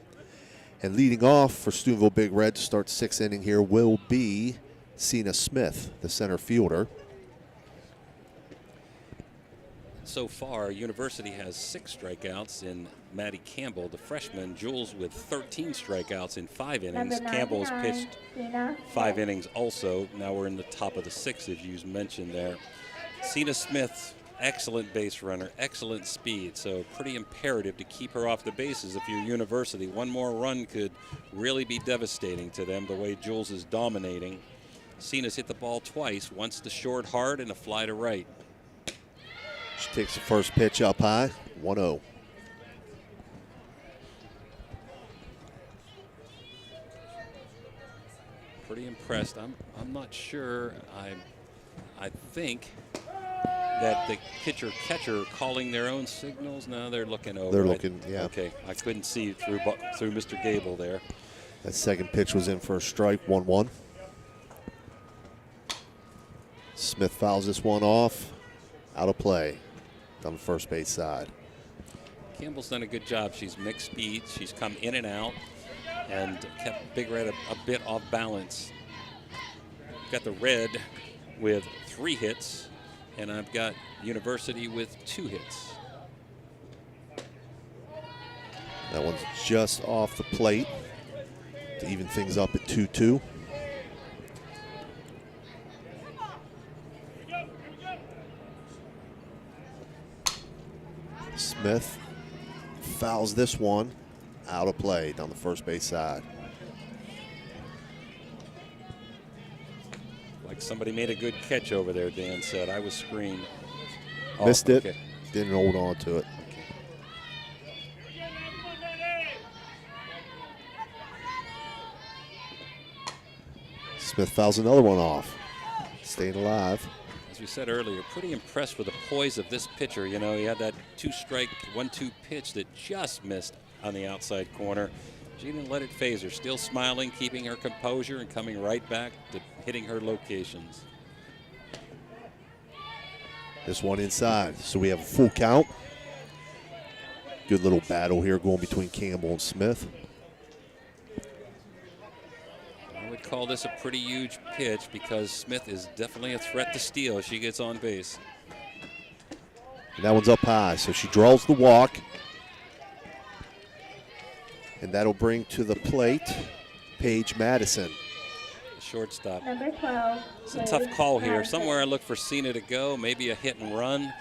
And leading off for Steubenville Big Red to start the 6th inning here will be Cena Smith, the center fielder. So far, University has 6 strikeouts in Maddie Campbell, the freshman. Jules with 13 strikeouts in 5 innings. Campbell's pitched 5 innings also. Now we're in the top of the 6th, as you mentioned there. Cena Smith, excellent base runner, excellent speed, so pretty imperative to keep her off the bases if you're University. One more run could really be devastating to them the way Jules is dominating. Cena's hit the ball twice, once to short hard and a fly to right. She takes the first pitch up high, 1-0. Pretty impressed. I'm not sure. I think that the pitcher catcher calling their own signals. No, they're looking over. They're looking, yeah. Okay, I couldn't see through Mr. Gable there. That second pitch was in for a strike, 1-1. Smith fouls this one off, out of play, on the first base side. Campbell's done a good job. She's mixed speeds. She's come in and out and kept Big Red a bit off balance. Got the Red with 3 hits, and I've got University with 2 hits. That one's just off the plate to even things up at 2-2. Smith fouls this one out of play down the first base side. Like somebody made a good catch over there, Dan said. I was screened. Missed it, okay. Didn't hold on to it. Smith fouls another one off, staying alive. As we said earlier, pretty impressed with the poise of this pitcher. You know, he had that 2-strike, 1-2 pitch that just missed on the outside corner. She didn't let it phase her, still smiling, keeping her composure, and coming right back to hitting her locations. This one inside, so we have a full count. Good little battle here going between Campbell and Smith. I would call this a pretty huge pitch because Smith is definitely a threat to steal as she gets on base. And that one's up high, so she draws the walk. And that'll bring to the plate Paige Madison. Shortstop. Number 12. It's a tough call here. Somewhere I look for Cena to go, maybe a hit and run.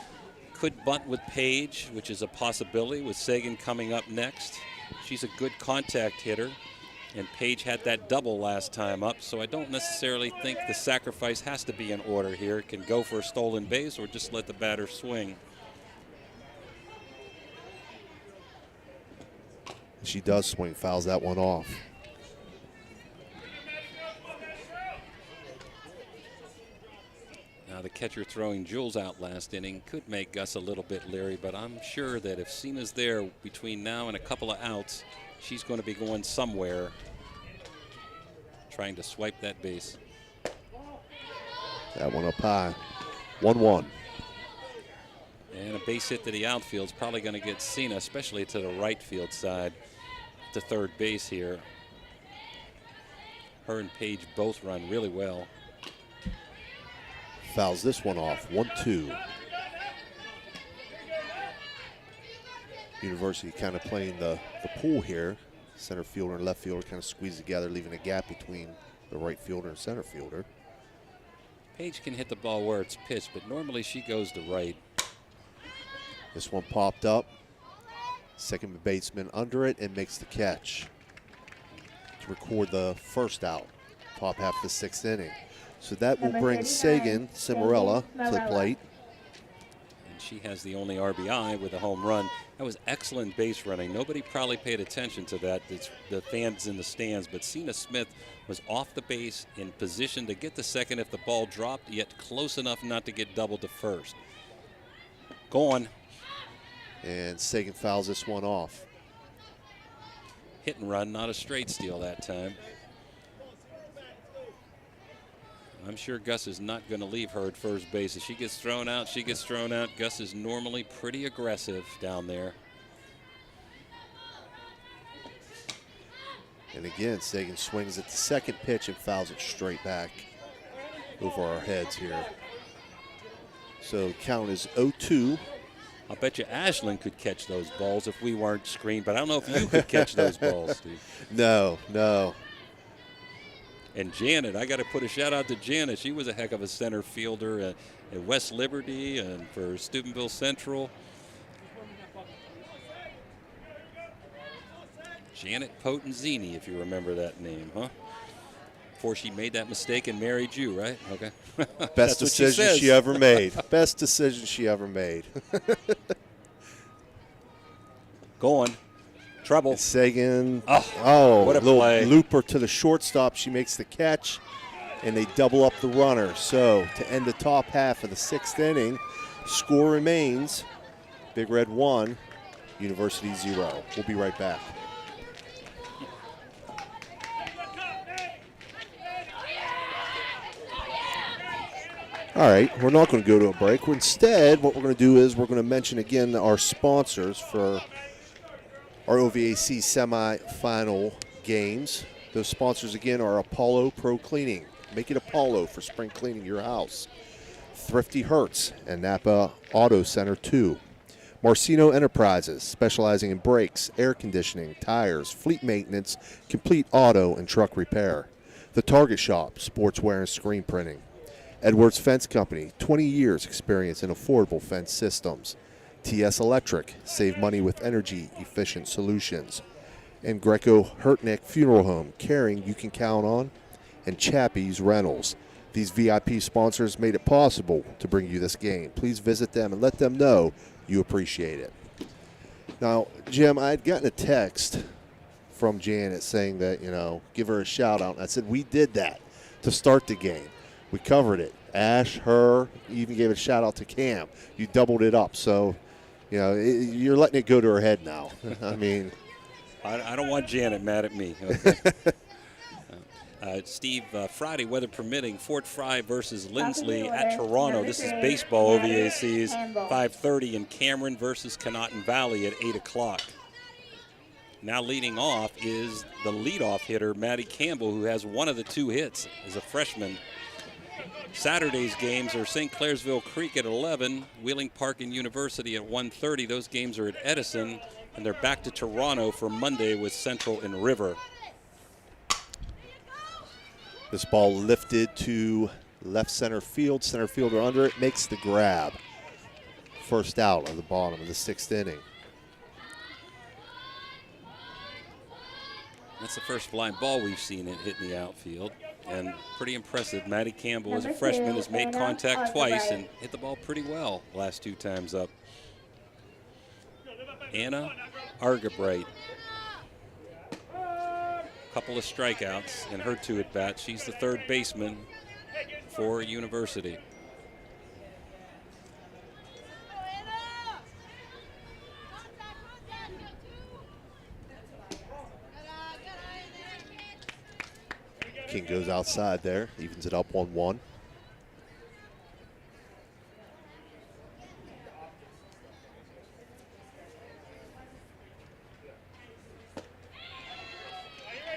Could bunt with Paige, which is a possibility with Sagan coming up next. She's a good contact hitter, and Paige had that double last time up, so I don't necessarily think the sacrifice has to be in order here. It can go for a stolen base or just let the batter swing. She does swing, fouls that one off. Now the catcher throwing Jules out last inning could make Gus a little bit leery, but I'm sure that if Cena's there between now and a couple of outs, she's going to be going somewhere trying to swipe that base. That one up high, 1-1. And a base hit to the outfield is probably going to get Cena, especially to the right field side, to third base here. Her and Paige both run really well. Fouls this one off, 1-2. University kind of playing the pool here. Center fielder and left fielder kind of squeeze together, leaving a gap between the right fielder and center fielder. Paige can hit the ball where it's pitched, but normally she goes to right. This one popped up. Second baseman under it and makes the catch to record the first out, top half of the 6th inning. So that will bring Sagan Cimarella to the plate. And she has the only RBI with a home run. That was excellent base running. Nobody probably paid attention to that. It's the fans in the stands, but Cena Smith was off the base in position to get the second if the ball dropped, yet close enough not to get doubled to first. Gone. And Sagan fouls this one off. Hit and run, not a straight steal that time. I'm sure Gus is not going to leave her at first base. If she gets thrown out, she gets thrown out. Gus is normally pretty aggressive down there. And again, Sagan swings at the second pitch and fouls it straight back over our heads here. So count is 0-2. I'll bet you Ashlyn could catch those balls if we weren't screened, but I don't know if you could catch those balls, Steve. No. And Janet, I got to put a shout out to Janet. She was a heck of a center fielder at West Liberty and for Steubenville Central. Janet Potenzini, if you remember that name, huh? before she made that mistake and married you, right? Okay. Best decision she ever made. Best decision she ever made. Going. Trouble. Sagan. Oh, what a little play. Looper to the shortstop. She makes the catch, and they double up the runner. So to end the top half of the 6th inning, score remains Big Red 1, University 0. We'll be right back. All right, we're not going to go to a break. Instead, what we're going to do is we're going to mention again our sponsors for our OVAC semifinal games. Those sponsors again are Apollo Pro Cleaning. Make it Apollo for spring cleaning your house. Thrifty Hertz and Napa Auto Center 2. Marcino Enterprises, specializing in brakes, air conditioning, tires, fleet maintenance, complete auto and truck repair. The Target Shop, sportswear and screen printing. Edwards Fence Company, 20 years experience in affordable fence systems. TS Electric, save money with energy-efficient solutions. And Greco Hurtnick Funeral Home, caring you can count on. And Chappie's Rentals. These VIP sponsors made it possible to bring you this game. Please visit them and let them know you appreciate it. Now, Jim, I had gotten a text from Janet saying that, give her a shout-out. And I said, we did that to start the game. We covered it. Ash, her, you even gave a shout-out to Cam. You doubled it up. So, you're letting it go to her head now. I mean. I don't want Janet mad at me. Okay. Steve, Friday, weather permitting, Fort Fry versus Lindsley at Toronto. This is baseball OVAC's 5:30, and Cameron versus Conotton Valley at 8 o'clock. Now leading off is the leadoff hitter, Maddie Campbell, who has one of the 2 hits as a freshman. Saturday's games are St. Clairsville Creek at 11, Wheeling Park and University at 1:30. Those games are at Edison, and they're back to Toronto for Monday with Central and River. This ball lifted to left center field. Center fielder under it makes the grab. First out of the bottom of the 6th inning. That's the first flying ball we've seen it hit in the outfield. And pretty impressive. Maddie Campbell, as a freshman, has made contact twice and hit the ball pretty well last 2 times up. Anna Argabright. Couple of strikeouts in her 2 at-bats. She's the 3rd baseman for University. King goes outside there, evens it up 1-1.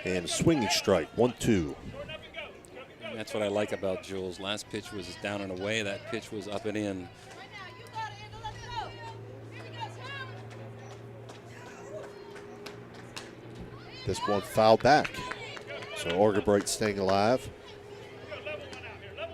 And a swinging strike, 1-2. And that's what I like about Jules. Last pitch was down and away. That pitch was up and in. This one fouled back. So Argabright staying alive.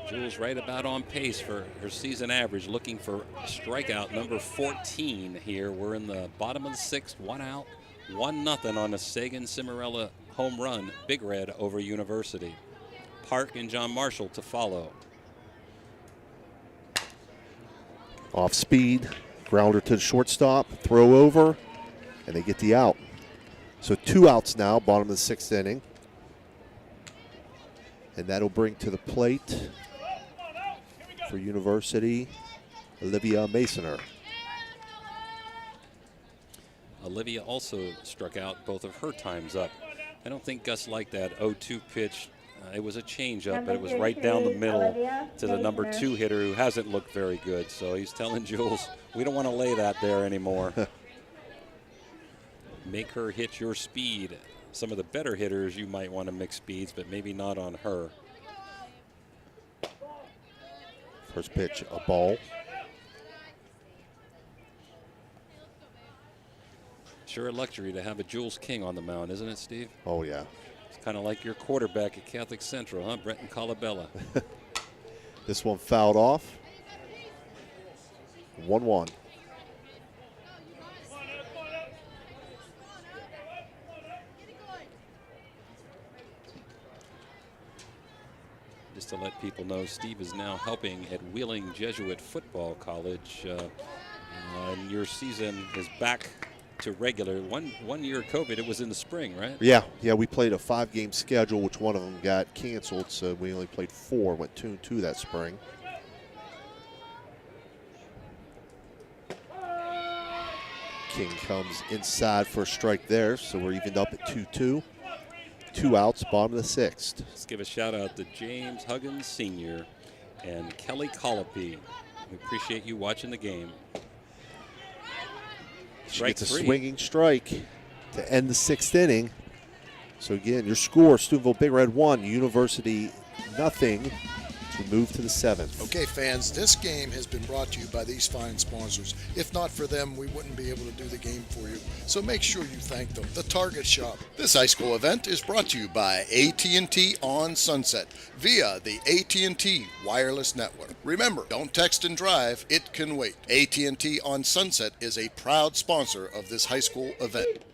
Jules right about on pace for her season average, looking for strikeout number 14 here. We're in the bottom of the 6th, 1 out, 1-0 on a Sagan-Cimarella home run. Big Red over University. Park and John Marshall to follow. Off speed, grounder to the shortstop, throw over, and they get the out. So 2 outs now, bottom of the 6th inning. And that'll bring to the plate for University, Olivia Masoner. Olivia also struck out both of her times up. I don't think Gus liked that 0-2 pitch. It was a changeup, but it was right down the middle to the number 2 hitter, who hasn't looked very good. So he's telling Jules, we don't want to lay that there anymore. Make her hit your speed. Some of the better hitters, you might want to mix speeds, but maybe not on her. First pitch, a ball. Sure a luxury to have a Jules King on the mound, isn't it, Steve? Oh, yeah. It's kind of like your quarterback at Catholic Central, huh? Brenton Colabella. This one fouled off. 1-1. to let people know, Steve is now helping at Wheeling Jesuit Football College. And your season is back to regular. One year of COVID, it was in the spring, right? Yeah, we played a 5-game schedule, which one of them got canceled, so we only played 4, went 2-2 that spring. King comes inside for a strike there, so we're evened up at 2-2. 2 outs, bottom of the 6th. Let's give a shout out to James Huggins Sr. and Kelly Colopy. We appreciate you watching the game. She gets a swinging strike to end the 6th inning. So again, your score, Steubenville Big Red 1, University nothing, to move to the 7th. Okay, fans, this game has been brought to you by these fine sponsors. If not for them, we wouldn't be able to do the game for you. So make sure you thank them. The Target Shop. This high school event is brought to you by AT&T on Sunset via the AT&T wireless network. Remember, don't text and drive. It can wait. AT&T on Sunset is a proud sponsor of this high school event.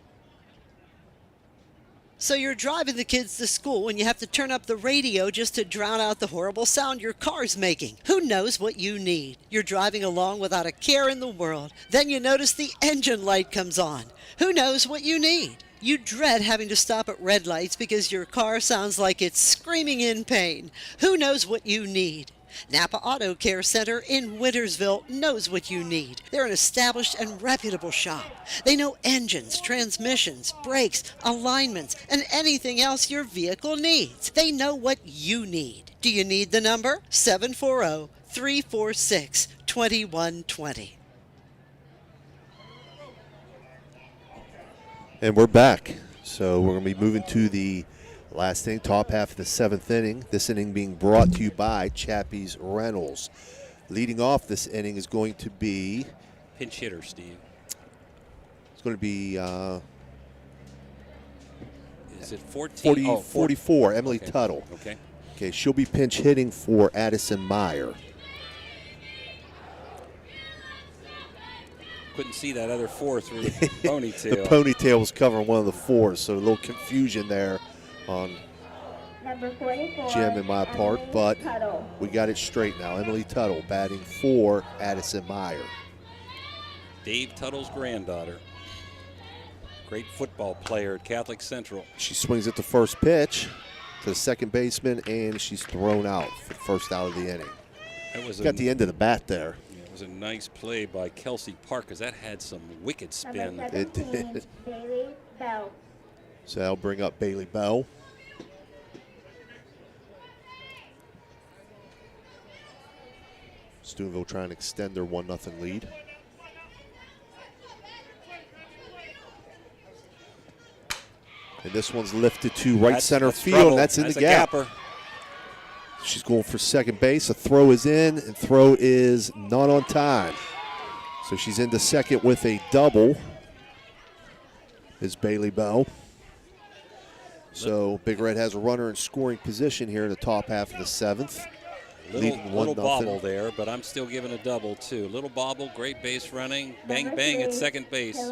So you're driving the kids to school and you have to turn up the radio just to drown out the horrible sound your car's making. Who knows what you need? You're driving along without a care in the world. Then you notice the engine light comes on. Who knows what you need? You dread having to stop at red lights because your car sounds like it's screaming in pain. Who knows what you need? Napa Auto Care Center in Wintersville knows what you need. They're an established and reputable shop. They know engines, transmissions, brakes, alignments, and anything else your vehicle needs. They know what you need. Do you need the number? 740-346-2120. And we're back. So we're going to be moving to the last inning, top half of the 7th inning. This inning being brought to you by Chappie's Reynolds. Leading off this inning is going to be... Pinch hitter, Steve. It's going to be... is it 14? 44, Emily Tuttle. Okay, she'll be pinch hitting for Addison Meyer. Couldn't see that other 4 through the ponytail. The ponytail was covering one of the 4s, so a little confusion there on Jim and my part, but we got it straight now. Emily Tuttle batting for Addison Meyer. Dave Tuttle's granddaughter. Great football player at Catholic Central. She swings at the first pitch to the second baseman, and she's thrown out for the first out of the inning. That was got the end of the bat there. Yeah, it was a nice play by Kelsey Park, because that had some wicked spin. It did. Bailey Bell. So that'll bring up Bailey Bell. Steubenville trying to extend their 1-0 lead. And this one's lifted to right center field, and that's in the gap. Gapper. She's going for second base. A throw is in, and throw is not on time. So she's into second with a double. Is Bailey Bell. So Big Red has a runner in scoring position here in the top half of the 7th. Little bobble there, but I'm still giving a double, too. Little bobble, great base running. Bang, bang at second base.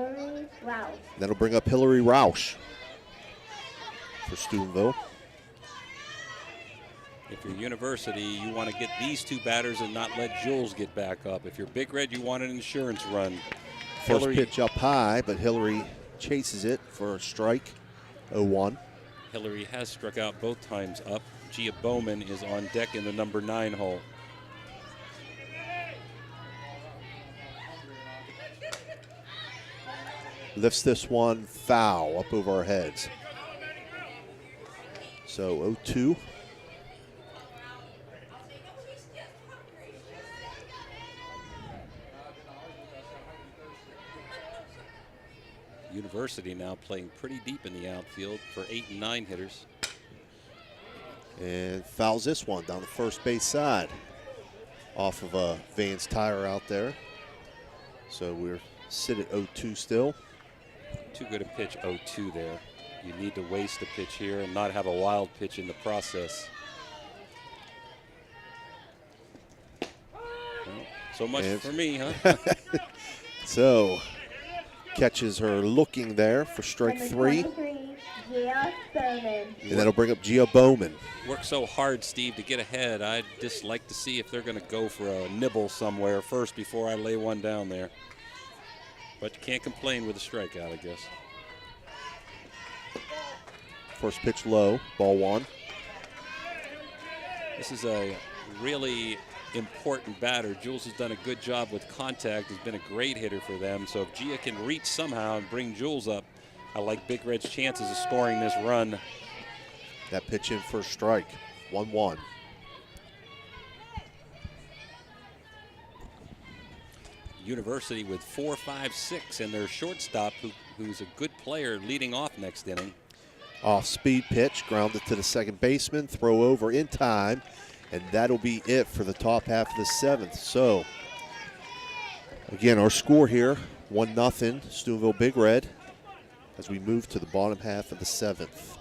That'll bring up Hillary Roush for Steubenville. If you're University, you want to get these 2 batters and not let Jules get back up. If you're Big Red, you want an insurance run. First pitch up high, but Hillary chases it for a strike, 0-1. Hillary has struck out both times up. Gia Bowman is on deck in the number 9 hole. Lifts this one foul up over our heads. So 0-2. University now playing pretty deep in the outfield for 8 and 9 hitters. And fouls this one down the first base side off of a Vance tire out there. So we're sit at 0-2 still. Too good a pitch, 0-2 there. You need to waste a pitch here and not have a wild pitch in the process. Well, so much for me, huh? So catches her looking there for strike 3. Gia Bowman. And that'll bring up Gia Bowman. Worked so hard, Steve, to get ahead. I'd just like to see if they're going to go for a nibble somewhere first before I lay one down there. But you can't complain with a strikeout, I guess. First pitch low, ball one. This is a really important batter. Jules has done a good job with contact. He's been a great hitter for them. So if Gia can reach somehow and bring Jules up, I like Big Red's chances of scoring this run. That pitch in for a strike, 1-1. University with 4, 5, 6, and their shortstop, who's a good player, leading off next inning. Off-speed pitch, grounded to the second baseman, throw over in time, and that'll be it for the top half of the seventh. So, again, our score here, 1-0, Steubenville Big Red, as we move to the bottom half of the seventh.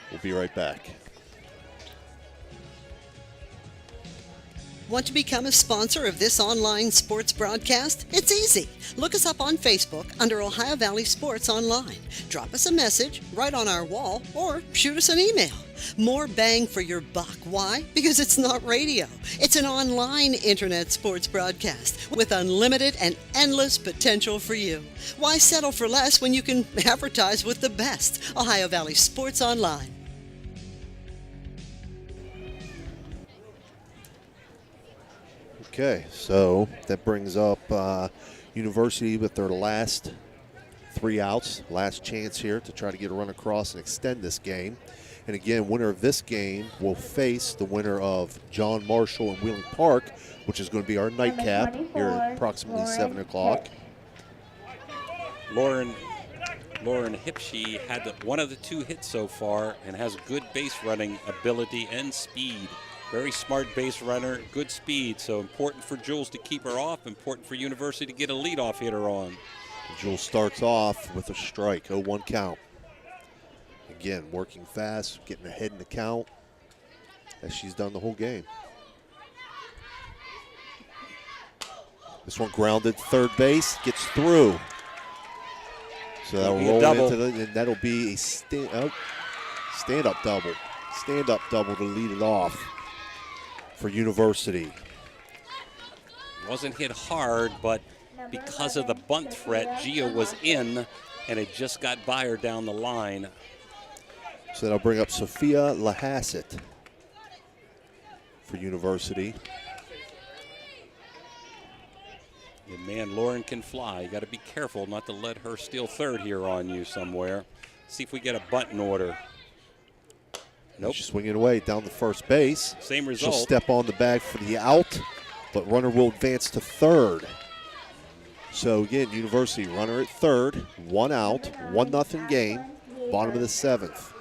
We'll be right back. Want to become a sponsor of this online sports broadcast? It's easy. Look us up on Facebook under Ohio Valley Sports Online. Drop us a message right on our wall or shoot us an email. More bang for your buck. Why? Because it's not radio. It's an online internet sports broadcast with unlimited and endless potential for you. Why settle for less when you can advertise with the best? Ohio Valley Sports Online. Okay, so that brings up University with their last 3 outs. Last chance here to try to get a run across and extend this game. And again, winner of this game will face the winner of John Marshall and Wheeling Park, which is going to be our nightcap here at approximately 7 o'clock. Lauren Hipshe had one of the 2 hits so far and has good base running ability and speed. Very smart base runner, good speed, so important for Jules to keep her off, important for University to get a leadoff hitter on. Jules starts off with a strike, 0-1 count. Again, working fast, getting ahead in the count, as she's done the whole game. This one grounded third base, gets through. So that'll roll into and that'll be a stand-up double. Stand-up double to lead it off for University. Wasn't hit hard, but because of the bunt threat, Gia was in, and it just got by her down the line. So that'll bring up Sophia Lahassett for University. And man, Lauren can fly. You got to be careful not to let her steal third here on you somewhere. See if we get a bunt in order. Nope. She's swinging away down the first base. Same result. She'll step on the bag for the out, but runner will advance to third. So again, University runner at third, 1 out, 1-0 game, bottom of the seventh.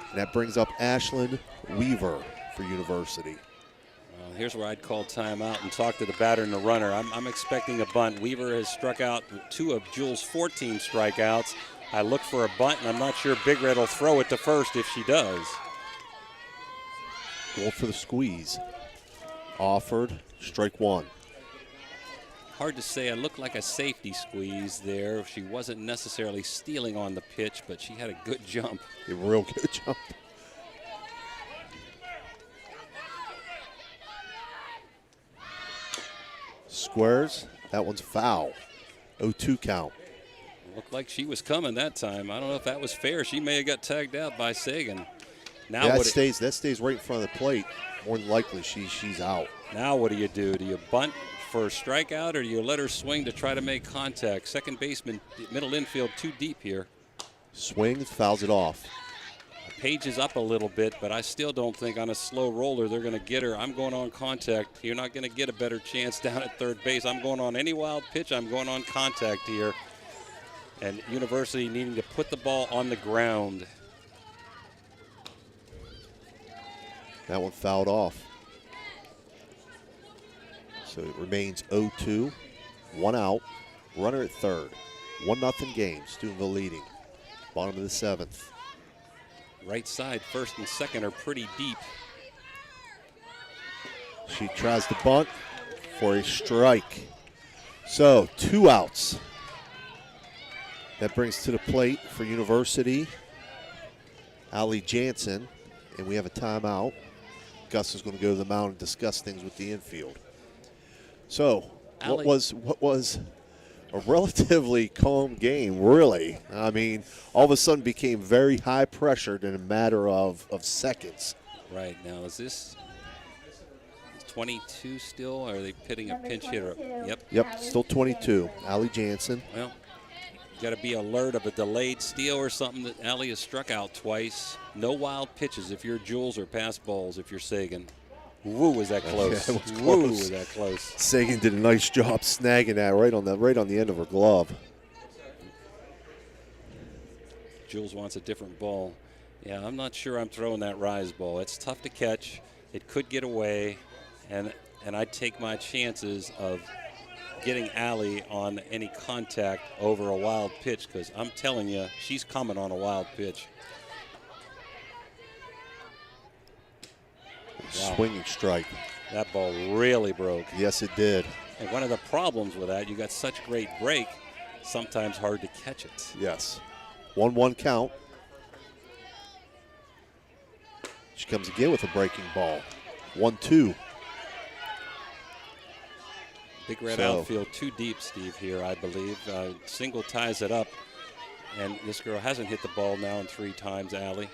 And that brings up Ashlyn Weaver for University. Well, here's where I'd call timeout and talk to the batter and the runner. I'm expecting a bunt. Weaver has struck out 2 of Jules' 14 strikeouts. I look for a bunt, and I'm not sure Big Red will throw it to first if she does. Going for the squeeze. Offered, strike 1. Hard to say. It looked like a safety squeeze there. She wasn't necessarily stealing on the pitch, but she had a good jump. A real good jump. Squares. That one's foul. 0-2 count. Looked like she was coming that time. I don't know if that was fair. She may have got tagged out by Sagan. Now that stays right in front of the plate. More than likely, she's out. Now what do? Do you bunt for a strikeout, or do you let her swing to try to make contact? Second baseman, middle infield, too deep here. Swings, fouls it off. Page is up a little bit, but I still don't think on a slow roller they're going to get her. I'm going on contact. You're not going to get a better chance down at third base. I'm going on any wild pitch. I'm going on contact here. And University needing to put the ball on the ground. That one fouled off. So it remains 0-2, 1 out, runner at third. 1-0 game, Steubenville leading. Bottom of the seventh. Right side, first and second are pretty deep. She tries to bunt for a strike. So 2 outs. That brings to the plate for University Allie Jansen, and we have a timeout. Gus is going to go to the mound and discuss things with the infield. So, what was a relatively calm game, really. I mean, all of a sudden became very high pressured in a matter of seconds. Right. Now, is this 22 still, or are they pitting a pinch hitter? Yep, still 22. Allie Jansen. Well, you got to be alert of a delayed steal or something. That Allie has struck out twice. No wild pitches if you're Jules, or pass balls if you're Sagan. Woo, was that close. Yeah, it was close. Woo, was that close. Sagan did a nice job snagging that right on the end of her glove. Jules wants a different ball. Yeah, I'm not sure I'm throwing that rise ball. It's tough to catch. It could get away, and I'd take my chances of getting Allie on any contact over a wild pitch, because I'm telling you, she's coming on a wild pitch. Wow. Swinging strike. That ball really broke. Yes, it did. And one of the problems with that, you got such great break, sometimes hard to catch it. Yes. 1-1 count. She comes again with a breaking ball. 1-2. Big Red outfield too deep, Steve, here, I believe. Single ties it up. And this girl hasn't hit the ball now in 3 times, Allie.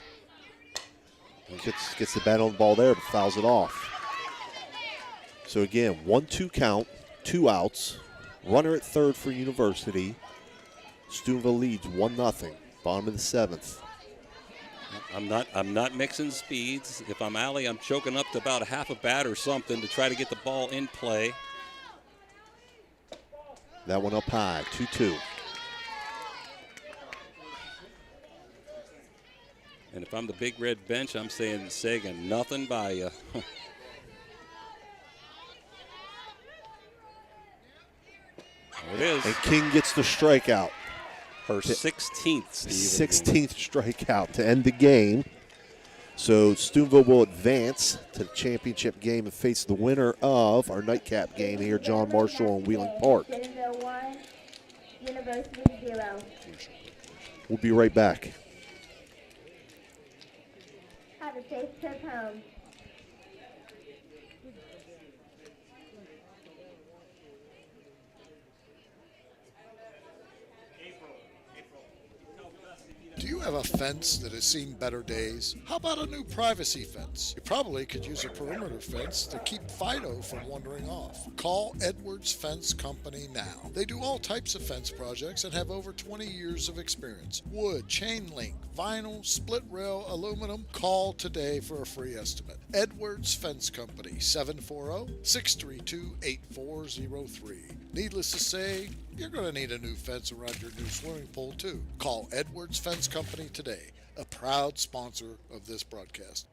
Gets the bat on the ball there, but fouls it off. So again, 1-2 count, 2 outs. Runner at third for University. Steubenville leads 1-0. Bottom of the 7th. I'm not mixing speeds. If I'm Allie, I'm choking up to about a half a bat or something to try to get the ball in play. That one up high, 2-2. And if I'm the Big Red bench, I'm saying, Sagan, nothing by you. There it is. And King gets the strikeout. Her 16th, Steve. 16th strikeout to end the game. So Steubenville will advance to the championship game and face the winner of our nightcap game here, John Marshall and Wheeling Park. Steubenville 1, University 0. We'll be right back. Have a safe trip home. Do you have a fence that has seen better days? How about a new privacy fence? You probably could use a perimeter fence to keep Fido from wandering off. Call Edwards Fence Company now. They do all types of fence projects and have over 20 years of experience. Wood, chain link, vinyl, split rail, aluminum. Call today for a free estimate. Edwards Fence Company, 740-632-8403. Needless to say, you're going to need a new fence around your new swimming pool too. Call Edwards Fence Company today, a proud sponsor of this broadcast.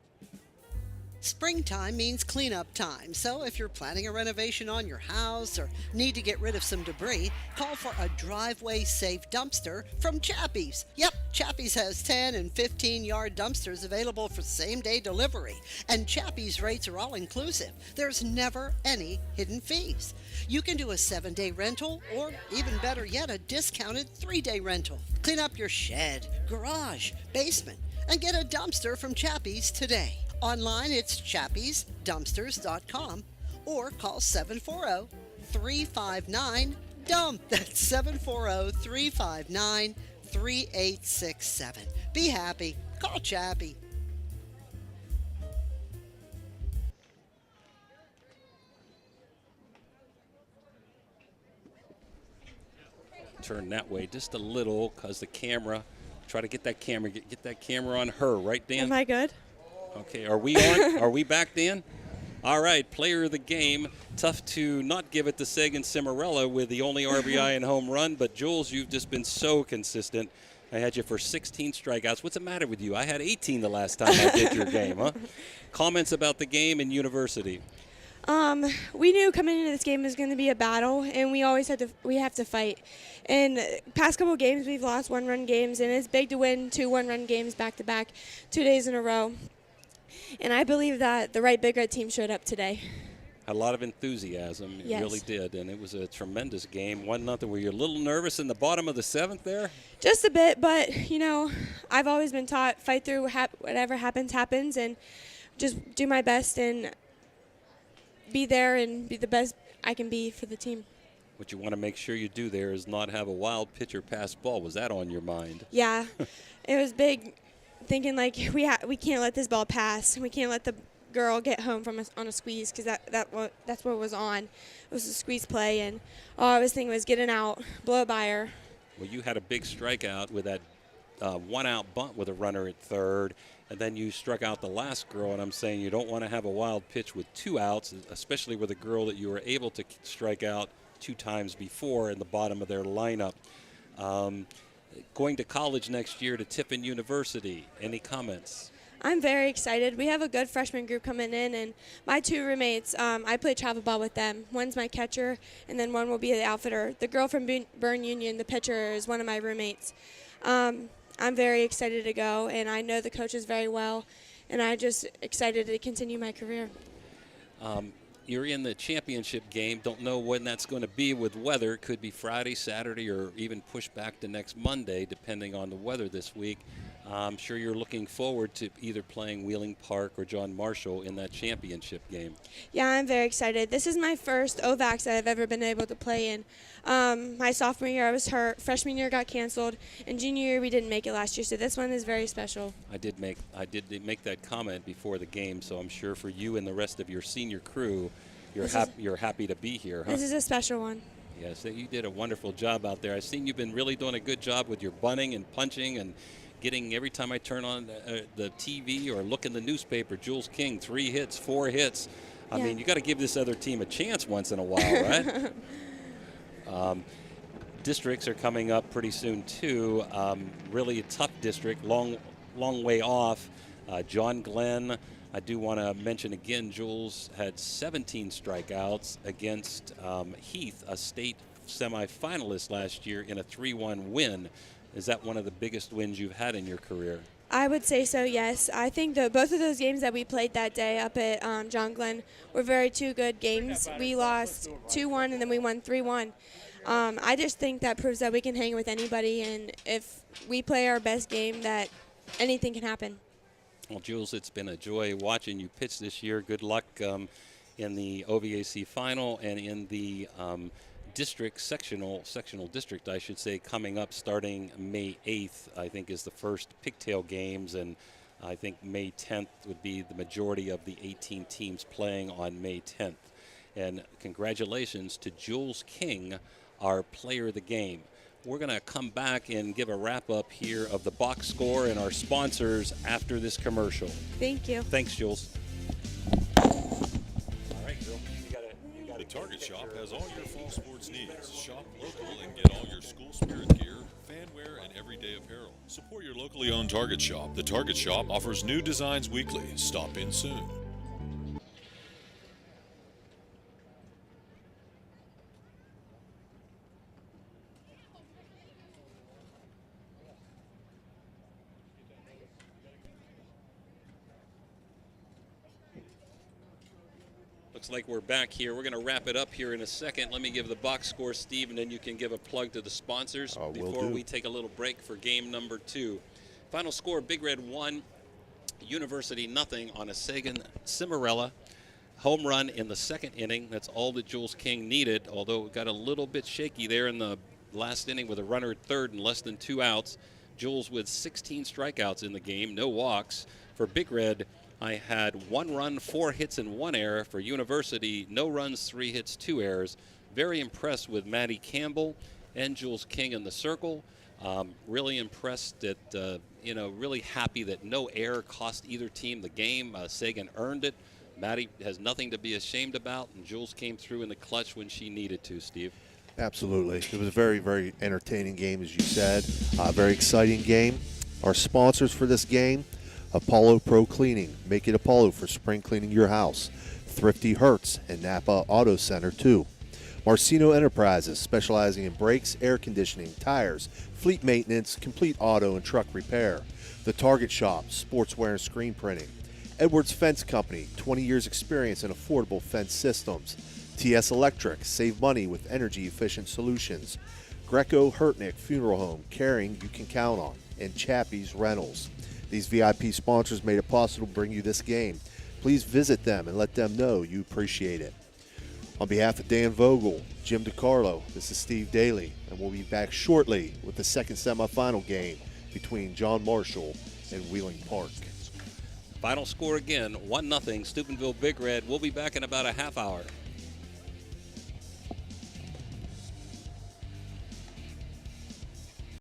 Springtime means cleanup time, so if you're planning a renovation on your house or need to get rid of some debris, call for a driveway-safe dumpster from Chappie's. Yep, Chappie's has 10 and 15-yard dumpsters available for same-day delivery, and Chappie's rates are all-inclusive. There's never any hidden fees. You can do a 7-day rental, or even better yet, a discounted 3-day rental. Clean up your shed, garage, basement, and get a dumpster from Chappie's today. Online, it's chappiesdumpsters.com or call 740-359-DUMP. That's 740-359-3867. Be happy. Call Chappie. Turn that way just a little, because the camera, try to get that camera, get that camera on her, right, Dan? Am I good? Okay, are we on? Are we back, Dan? All right, player of the game. Tough to not give it to Sagan Cimarella with the only RBI and home run, but Jules, you've just been so consistent. I had you for 16 strikeouts. What's the matter with you? I had 18 the last time I did your game, huh? Comments about the game and University. We knew coming into this game was going to be a battle, and we have to fight. In past couple games, we've lost 1-run games, and it's big to win 2 1-run games back-to-back 2 days in a row. And I believe that the right Big Red team showed up today. Had a lot of enthusiasm. It Yes. really did, and it was a tremendous game. 1-0. Were you a little nervous in the bottom of the 7th there? Just a bit, but, I've always been taught fight through whatever happens, and just do my best and be there and be the best I can be for the team. What you want to make sure you do there is not have a wild pitch or pass ball. Was that on your mind? Yeah, it was big, thinking like we can't let this ball pass. We can't let the girl get home from us on a squeeze, because that's what was on. It was a squeeze play, and all I was thinking was get an out, blow by her. Well, you had a big strikeout with that one-out bunt with a runner at third, and then you struck out the last girl, and I'm saying you don't want to have a wild pitch with 2 outs, especially with a girl that you were able to strike out 2 times before in the bottom of their lineup. Going to college next year to Tiffin University. Any comments? I'm very excited. We have a good freshman group coming in, and my 2 roommates, I play travel ball with them. One's my catcher, and then one will be the outfitter. The girl from Bern Union, the pitcher, is one of my roommates. I'm very excited to go, and I know the coaches very well, and I'm just excited to continue my career. You're in the championship game. Don't know when that's going to be with weather. Could be Friday, Saturday, or even pushed back to next Monday, depending on the weather this week. I'm sure you're looking forward to either playing Wheeling Park or John Marshall in that championship game. Yeah, I'm very excited. This is my first OVAC that I've ever been able to play in. My sophomore year I was hurt, freshman year got canceled, and junior year we didn't make it last year, so this one is very special. I did make that comment before the game, so I'm sure for you and the rest of your senior crew, you're happy to be here, huh? This is a special one. Yes, you did a wonderful job out there. I've seen you've been really doing a good job with your bunting and punching and getting, every time I turn on the TV or look in the newspaper, Jules King, 3 hits, 4 hits. I mean, you got to give this other team a chance once in a while, right? Districts are coming up pretty soon, too. Really a tough district, long way off. John Glenn, I do want to mention again, Jules had 17 strikeouts against Heath, a state semifinalist last year, in a 3-1 win. Is that one of the biggest wins you've had in your career? I would say so, yes. I think both of those games that we played that day up at John Glenn were two good games. We lost 2-1 and then we won 3-1. I just think that proves that we can hang with anybody, and if we play our best game, that anything can happen. Well, Jules, it's been a joy watching you pitch this year. Good luck in the OVAC final and in the sectional district, I should say, coming up starting May 8th, I think, is the first pigtail games, and I think May 10th would be the majority of the 18 teams playing on May 10th. And congratulations to Jules King, our player of the game. We're going to come back and give a wrap-up here of the box score and our sponsors after this commercial. Thank you. Thanks, Jules. The Target Shop has all your fall sports needs. Shop local and get all your school spirit gear, fanwear, and everyday apparel. Support your locally owned Target Shop. The Target Shop offers new designs weekly. Stop in soon. Looks like we're back here. We're going to wrap it up here in a second. Let me give the box score, Steve, and then you can give a plug to the sponsors before we take a little break for game number 2. Final score, Big Red 1, University nothing on a Sagan Cimarella home run in the 2nd inning. That's all that Jules King needed, although it got a little bit shaky there in the last inning with a runner at third and less than 2 outs. Jules with 16 strikeouts in the game, no walks. For Big Red, I had 1 run, 4 hits, and 1 error. For University, no runs, 3 hits, 2 errors. Very impressed with Maddie Campbell and Jules King in the circle. Really impressed that, really happy that no error cost either team the game. Sagan earned it. Maddie has nothing to be ashamed about, and Jules came through in the clutch when she needed to, Steve. Absolutely. It was a very, very entertaining game, as you said. Very exciting game. Our sponsors for this game, Apollo Pro Cleaning. Make it Apollo for spring cleaning your house. Thrifty Hertz and Napa Auto Center, too. Marcino Enterprises, specializing in brakes, air conditioning, tires, fleet maintenance, complete auto and truck repair. The Target Shop, sportswear and screen printing. Edwards Fence Company, 20 years experience in affordable fence systems. TS Electric, save money with energy-efficient solutions. Greco Hurtnick Funeral Home, caring you can count on. And Chappie's Rentals. These VIP sponsors made it possible to bring you this game. Please visit them and let them know you appreciate it. On behalf of Dan Vogel, Jim DiCarlo, this is Steve Daly, and we'll be back shortly with the second semifinal game between John Marshall and Wheeling Park. Final score again, 1-0, Steubenville Big Red. We'll be back in about a half hour.